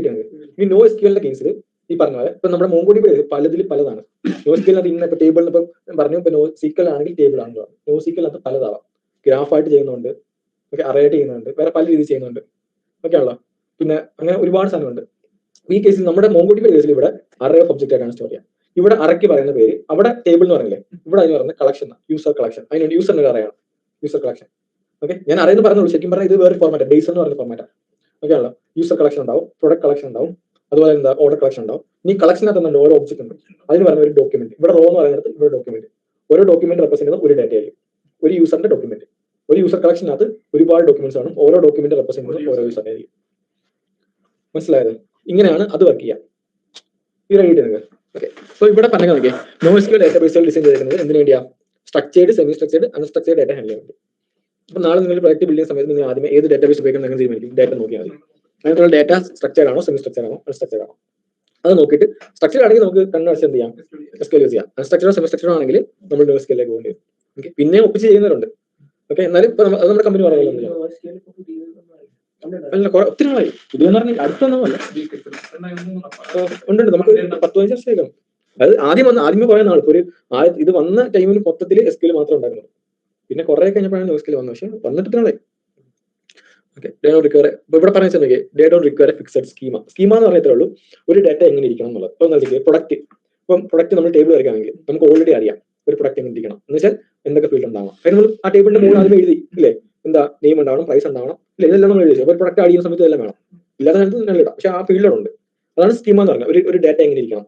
ഇതാണ്. ഇനി NoSQL കേസിൽ ഈ പറഞ്ഞ പോലെ ഇപ്പൊ നമ്മുടെ MongoDB പലതിൽ പലതാണ്. NoSQL ഇന്ന ഇപ്പൊ ടേബിളിൽ ഇപ്പം പറഞ്ഞു, ഇപ്പൊ NoSQL ആണെങ്കിൽ ടേബിൾ ആണെന്ന് പറഞ്ഞു. NoSQL അത് പലതാവാം, ഗ്രാഫായിട്ട് ചെയ്യുന്നുണ്ട്, ഓക്കെ, അറേറ്റ് ചെയ്യുന്നുണ്ട്, വേറെ പല രീതിയിൽ ചെയ്യുന്നുണ്ട്. ഓക്കെ ആണല്ലോ, പിന്നെ അങ്ങനെ ഒരുപാട് സാധനമുണ്ട്. ഈ കേസിൽ നമ്മുടെ MongoDB കേസിൽ ഇവിടെ അറേ ഓഫ് ഒബ്ജക്റ്റ് ആയിട്ടാണ് സ്റ്റോർ ചെയ്യുക. ഇവിടെ അറയ്ക്ക് പറയുന്ന പേര്, അവിടെ ടേബിൾ എന്ന് പറഞ്ഞില്ലേ, ഇവിടെ അതിന് പറയുന്നത് കളക്ഷൻ, യൂസർ കളക്ഷൻ. അതിനുവേണ്ടി യൂസറിന് അറിയണം യൂസർ കളക്ഷൻ. ഓക്കെ, ഞാൻ അറിയുന്ന പറഞ്ഞുള്ളൂ, ശരിക്കും പറഞ്ഞാൽ ഇത് വേറെ ഫോർമാറ്റ്, ബേസ് എന്ന് പറയുന്ന ഫോർമാറ്റാണ്. ഓക്കെ ആണല്ലോ, യൂസർ കളക്ഷൻ ഉണ്ടാവും, പ്രൊഡക്റ്റ് കളക്ഷൻ ഉണ്ടാവും, അതുപോലെ എന്താ ഓർഡർ കളക്ഷൻ ഉണ്ടാവും. ഇനി കളക്ഷനകത്ത് തന്നെ ഓരോ ഒബ്ജക്റ്റ് ഉണ്ട്, അതിന് പറയുന്ന ഒരു ഡോക്യുമെന്റ്. ഇവിടെ റോ എന്ന് പറയുന്നത് ഇവിടെ ഡോക്യുമെന്റ്. ഓരോ ഡോക്യുമെന്റ് റെപ്രസെന്റ് ചെയ്യുന്നത് ഒരു ഡാറ്റ ആയിരിക്കും, ഒരു യൂസറിന്റെ ഡോക്യുമെന്റ്. ഒരു യൂസർ കളക്ഷനകത്ത് ഒരുപാട് ഡോക്യുമെന്റ്സ് ആണ്, ഓരോ ഡോക്യുമെന്റ് റെപ്രസെന്റ് ചെയ്യുന്നത് ഓരോ യൂസർ ആയിരിക്കും. മനസ്സിലായത്? ഇങ്ങനെയാണ് അത് വർക്ക് ചെയ്യുക. ഈ റൈറ്റ് നിങ്ങൾക്ക് ഓക്കെ. സോ ഇവിടെ പറഞ്ഞാൽ നോക്കിയേ, NoSQL ഡാറ്റാബേസുകൾ ഡിസൈൻ ചെയ്തിരിക്കുന്നത് എന്തിനു വേണ്ടിയാ? Structured, semi structured, unstructured data handle ചെയ്യാൻ വേണ്ടി. അപ്പൊ നാളെ നിങ്ങൾ പ്രൊജക്ട് ബിൽഡ് ചെയ്യുന്ന സമയത്ത് നിങ്ങൾ ആദ്യമേ ഏത് ഡാറ്റാബേസ് ഉപയോഗിക്കണം എന്ന് തീരുമാനിക്കും. ഡാറ്റ നോക്കിയാൽ മതി. അതിനുള്ള ഡാറ്റ സ്ട്രക്ചേർഡ് ആണോ, സെമി സ്ട്രക്ചേർഡ് ആണോ, അൺസ്ട്രക്ചേർഡ് ആണോ അത് നോക്കിയിട്ട്, സ്ട്രക്ചർ ആണെങ്കിൽ നമുക്ക് കണ്ണടച്ച് എന്ത് ചെയ്യാം, SQL യൂസ് ചെയ്യാം. അൺസ്ട്രക്ചേർഡോ സെമി സ്ട്രക്ചേർഡോ ആണെങ്കിൽ നമ്മൾ NoSQL പോകേണ്ടി വരും. ഓക്കെ, പിന്നെ ഒപ്പിച്ച് ചെയ്യുന്നവരുണ്ട്. ഓക്കെ, എന്നാലും ഇപ്പൊ അത് നമ്മുടെ കമ്പനി പറയുന്നില്ല. അല്ല, ഒത്തിരി നാളായി. ഇതെന്ന് പറഞ്ഞാൽ അടുത്തൊന്നുമല്ല, ഉണ്ട്. നമുക്ക് 10-15 വർഷമായിരിക്കും. അത് ആദ്യമേ കുറെ നാൾ ഒരു ഇത് വന്ന ടൈമിൽ മൊത്തത്തിൽ SQL മാത്രമേ ഉണ്ടായിരുന്നു. പിന്നെ കുറെ കഴിഞ്ഞപ്പോഴാണ് NoSQL വന്നത്. പക്ഷെ വന്നിട്ട് നാളെ. Okay, day don't require. ഇപ്പൊ ഇവിടെ പറഞ്ഞ day don't require fixed schema. Schema എന്ന് പറഞ്ഞത്രേ ഉള്ളൂ ഒരു ഡാറ്റ എങ്ങനെ ഇരിക്കണം എന്നുള്ളത്. ഇപ്പൊ എന്താ പ്രൊഡക്റ്റ്, ഇപ്പം പ്രൊഡക്റ്റ് നമ്മൾ ടേബിൾ വരയ്ക്കാമെങ്കിൽ നമുക്ക് ഓൾറെഡി അറിയാം ഒരു പ്രൊഡക്റ്റ് എങ്ങനെ ഇരിക്കണം എന്ന് വെച്ചാൽ എന്തൊക്കെ ഫീൽഡ് ഉണ്ടാവണം. കാര്യം നമ്മൾ ആ ടേബിളിന്റെ മുകളിൽ ആദ്യം എഴുതി ഇല്ലേ, എന്താ നെയിം ഉണ്ടാവണം, പ്രൈസ് ഉണ്ടാവണം, ഇല്ല ഇതെല്ലാം നമ്മൾ എഴുതി. ഒരു പ്രൊഡക്റ്റ് ആഡ് ചെയ്യുന്ന സമയത്ത് എല്ലാം വേണം. ഇല്ലാത്ത സമയത്ത് നല്ല ഇടാം, പക്ഷെ ആ ഫീൽഡുണ്ട്. അതാണ് സ്കീമ എന്ന് പറഞ്ഞാൽ ഒരു ഡാറ്റ എങ്ങനെ ഇരിക്കണം.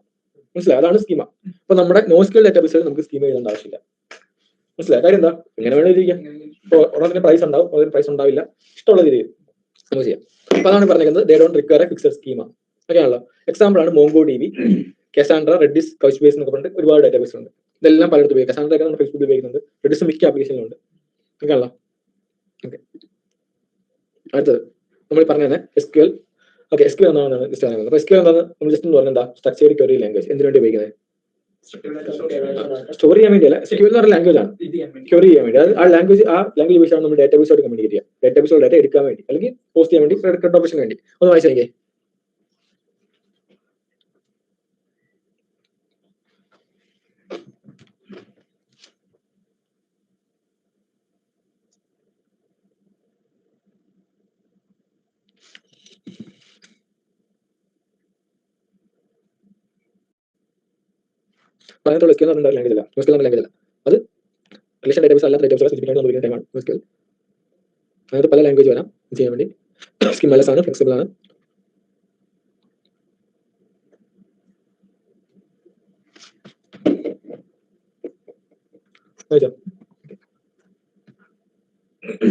മനസ്സിലായി? അതാണ് സ്കീമ. അപ്പൊ നമ്മുടെ NoSQL ഡാറ്റാബേസിൽ നമുക്ക് സ്കീമ എഴുതേണ്ട ആവശ്യമില്ല. മനസ്സിലായി? കാര്യം എന്താ, എങ്ങനെ വേണം ഇരിക്കാം. ഇപ്പോൾ ഒരെണ്ണത്തിന് പ്രൈസ് ഉണ്ടാവും, അതിന് പ്രൈസ് ഉണ്ടാവില്ല, ഇഷ്ടമുള്ള രീതിയിൽ നമുക്ക് ചെയ്യാം. അപ്പൊ അതാണ് പറഞ്ഞിരിക്കുന്നത് they don't require fixed schema. ഒക്കെയാണല്ലോ. എക്സാമ്പിൾ ആണ് MongoDB, Cassandra, Redis, Couchbase എന്നൊക്കെ പറഞ്ഞിട്ട് ഒരുപാട് ഡാറ്റാബേസ് ഉണ്ട്. ഇതെല്ലാം പലയിടത്തും ഉപയോഗിക്കും. Cassandra ഒക്കെ നമ്മുടെ ഫേസ്ബുക്കിൽ ഉപയോഗിക്കുന്നുണ്ട്. Redis മിക്ക ആപ്ലിക്കേഷനിലുണ്ട്. ഒക്കെയാണല്ലോ. ഓക്കെ, അടുത്തത് നമ്മൾ പറഞ്ഞ തന്നെ SQL. ഓക്കെ, SQL എന്നാണ് ജസ്റ്റ് പറയുന്നത്. അപ്പൊ SQL എന്താണ് നമ്മൾ ജസ്റ്റ് എന്ന് പറഞ്ഞാൽ എന്താ, സ്ട്രക്ചേർഡ് ക്വറി ലാംഗ്വേജ്. എന്തിനു വേണ്ടി ഉപയോഗിക്കുന്നത്? സ്റ്റോർ ചെയ്യാൻ വേണ്ടിയല്ല. SQL എന്ന് പറഞ്ഞ ലാംഗ്വേജ് ആണ്, ക്വറി ചെയ്യാൻ വേണ്ടി. ആ ലാംഗ്വേജ് ഉപയോഗിച്ചാണ് നമ്മൾ ഡാറ്റാബേസോട് കമ്മ്യൂണിക്കേറ്റ് ചെയ്യുക. ഡാറ്റാബേസോട് ഡാറ്റ എടുക്കാൻ വേണ്ടി, അല്ലെങ്കിൽ പോസ്റ്റ് ചെയ്യാൻ വേണ്ടി, ക്രെഡിറ്റ് ഓപ്പറേഷന് വേണ്ടി. ഒന്ന് വായിച്ചേ. പറഞ്ഞിട്ടുള്ള SQL എന്ന് പറഞ്ഞ ലാംഗ്വേജ് അല്ല, NoSQL എന്ന ലാംഗ്വേജ് അല്ല. അത് റിലേഷൻ ഡാറ്റാബേസ് അല്ലാത്ത ഡാറ്റാബേസുകളെ സൂചിപ്പിക്കാൻ ഉപയോഗിക്കുന്ന ടൈമാണ് NoSQL. അതിനകത്ത് പല ലാംഗ്വേജ് വരാം ചെയ്യാൻ വേണ്ടി. സ്കീമലെസ് ആണ്, ഫ്ലെക്സിബിൾ ആണ്.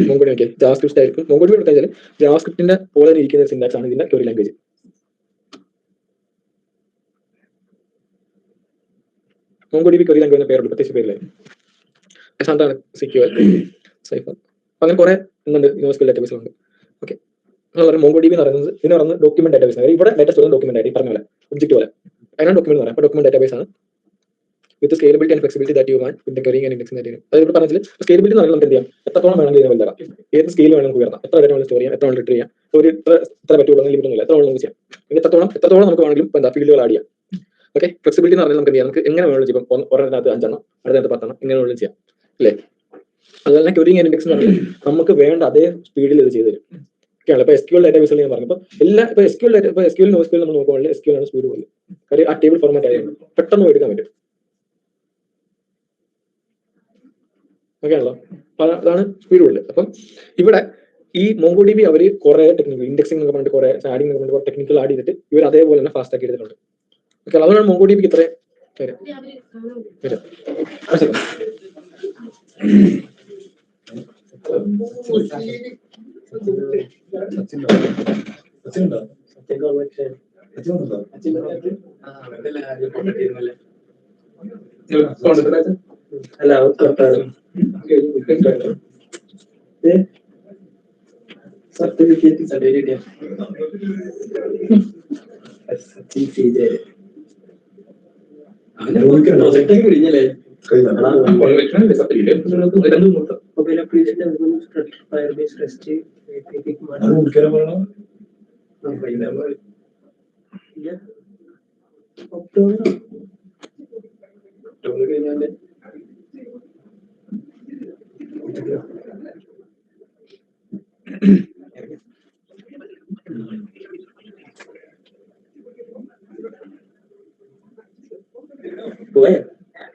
MongoDB ഒക്കെ ജാവാസ്ക്രിപ്റ്റ് ആയിരിക്കും. MongoDB എടുത്താൽ ജാവാസ്ക്രിപ്റ്റിന്റെ പോലെ ഇരിക്കുന്ന സിന്റാക്സ് ആണ് ഇതിന്റെ ക്വറി ലാംഗ്വേജ്. MongoDB ക്വറി ലാംഗ്വേജിന്റെ പേരുണ്ട്, പ്രത്യേകിച്ച് പേരില്ലേ. Cassandra, SQL, Cypher, അങ്ങനെ കുറെ എന്തുണ്ട് NoSQL ഡാറ്റാബേസുകളുണ്ട്. ഓക്കെ, MongoDB എന്ന് പറയുന്നത് ഇതിന് പറയുന്നത് ഡോക്യുമെന്റ് ഡാറ്റാബേസ്. ഇവിടെ ഡാറ്റ സ്റ്റോർ ഡോക്യുമെന്റ് ആയിട്ട് പറഞ്ഞ പോലെ ഒബ്ജക്റ്റ് പോലെ അതിനാണ് ഡോക്യുമെന്റ് പറയാം. അപ്പോൾ ഡോക്യുമെന്റ് ഡാറ്റാബേസ് ആണ് with scalability and flexibility that you want with querying and indexing data. അതായത് പറഞ്ഞാൽ സ്കേലബിലിറ്റി എന്ന് പറഞ്ഞാൽ നമുക്ക് എന്ത് ചെയ്യാം, എത്രത്തോളം വേണമെങ്കിൽ ഇതിനെ വലുതാക്കാം, ഏത് സ്കെയിൽ വേണമെങ്കിൽ ഉയർത്താം, എത്ര ഡാറ്റ വേണമെങ്കിൽ സ്റ്റോർ ചെയ്യാം, എത്ര വേണമെങ്കിൽ റിട്രീവ് ചെയ്യാം, ഒരു എത്ര പറ്റുള്ളൂ ലിമിറ്റ് ഒന്നുമില്ല, എത്ര വേണമെങ്കിൽ ചെയ്യാം. എത്രത്തോളം നമുക്ക് വേണമെങ്കിലും എന്താ ഫീൽഡുകൾ ആഡ് ചെയ്യാം. ഓക്കെ, ഫ്ലെക്സിബിലിറ്റി എന്ന് പറഞ്ഞാൽ നമുക്ക് എന്ത് ചെയ്യാം, നമുക്ക് എങ്ങനെ വേണമെങ്കിലും ചെയ്യാം. ഒരെണ്ണത്തിനകത്ത് 5 എണ്ണം, അടുത്തതിനകത്ത് 10 എണ്ണം, എങ്ങനെ വേണമെങ്കിലും ചെയ്യാം അല്ലേ. അതുപോലെ ക്വറിങ് ആൻഡ് ഇൻഡെക്സിംഗ് എന്ന് പറഞ്ഞാൽ നമുക്ക് വേണ്ട അതേ സ്പീഡിൽ ഇത് ചെയ്തു തരും. ഒക്കെയാണ്. ഇപ്പൊ SQL ഡാറ്റാബേസിൽ ഞാൻ പറഞ്ഞപ്പോൾ ഇപ്പൊ SQL NoSQL നമ്മൾ നോക്കുവാണെങ്കിൽ SQL ആണ് സ്പീഡ് പോലെ. കാര്യം ആ ടേബിൾ ഫോർമാറ്റ് ആയാലും പെട്ടെന്ന് എടുക്കാൻ പറ്റും. ഓക്കെയാണല്ലോ, അതാണ് സ്പീഡ് പോലെ. അപ്പം ഇവിടെ ഈ MongoDB അവർ കുറെ ടെക്നിക്കൽ ഇൻഡെക്സിംഗ് എന്ന് പറഞ്ഞിട്ട് കുറെ ആഡിംഗ് എന്ന് പറഞ്ഞിട്ട് ടെക്നിക്കൽ ആഡ് ചെയ്തിട്ട് ഇവർ അതേപോലെ തന്നെ ഫാസ്റ്റ് ആക്കി എടുത്തിട്ടുണ്ട്. ഓക്കെ, അതുകൊണ്ടാണ് MongoDBക്ക് ഇത്രയും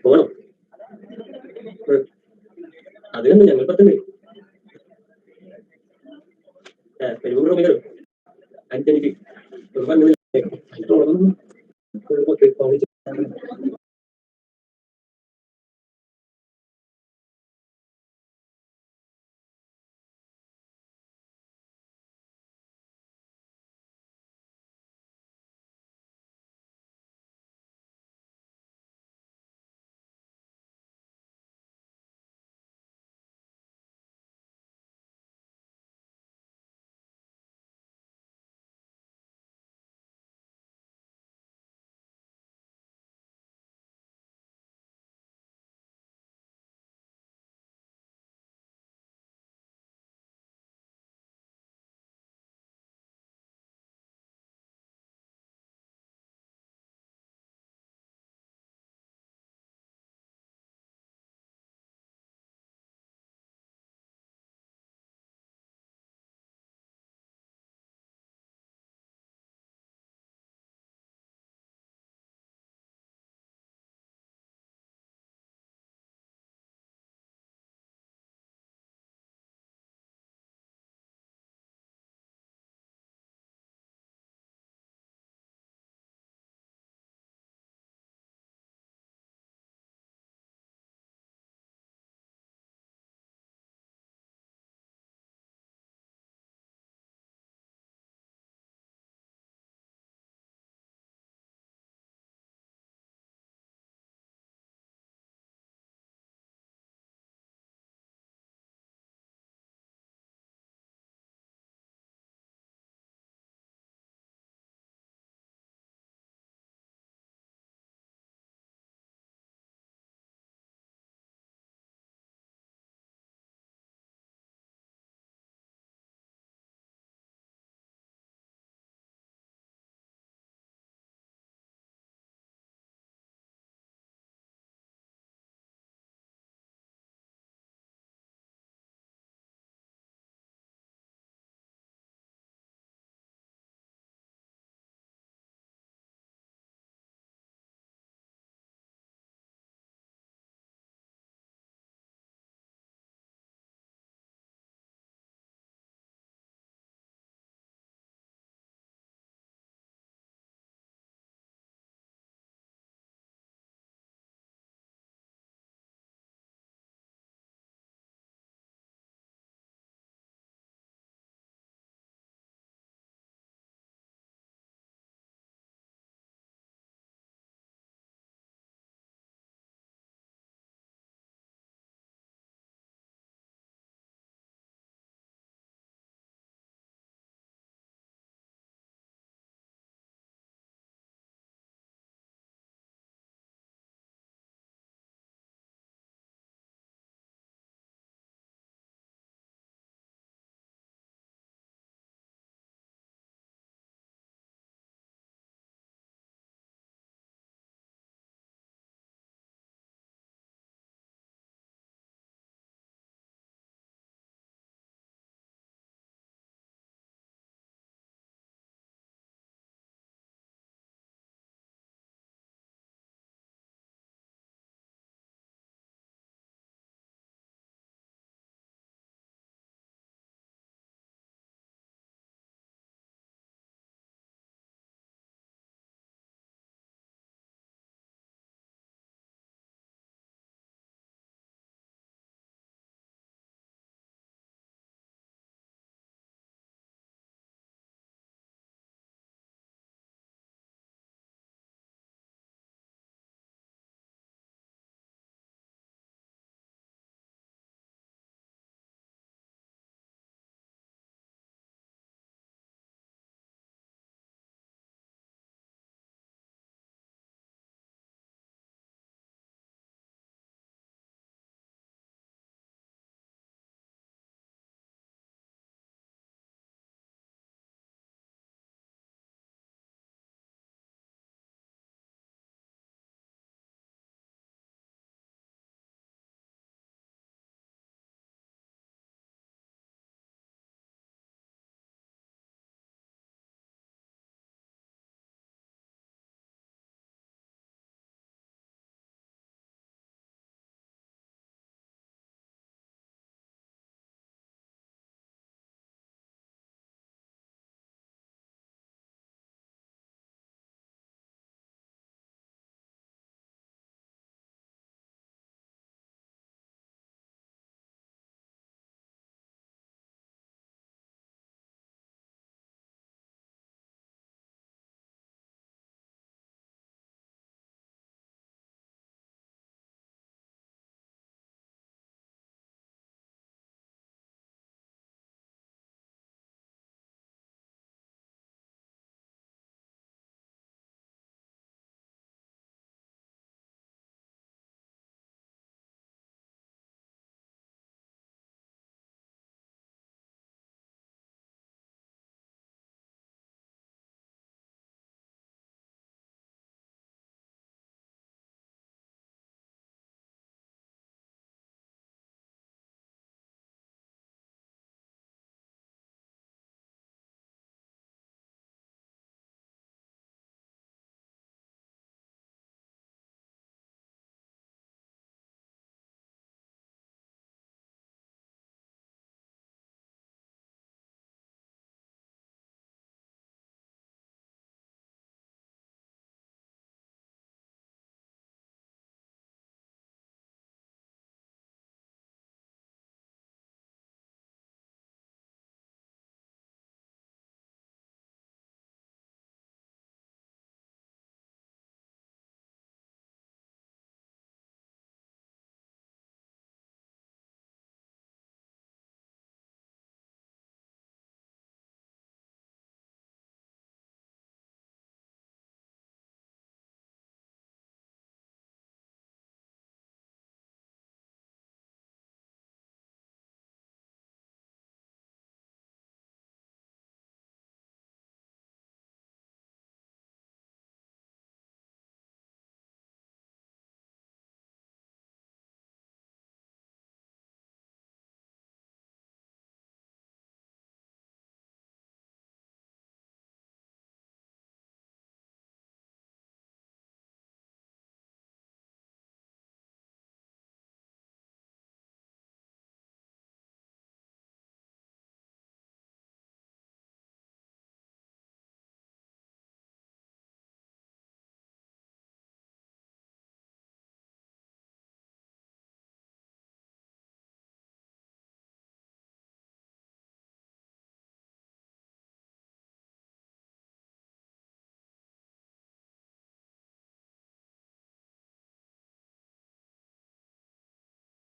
പോണം. അതിനൊന്നും ഞങ്ങൾ 10 മിനിറ്റ്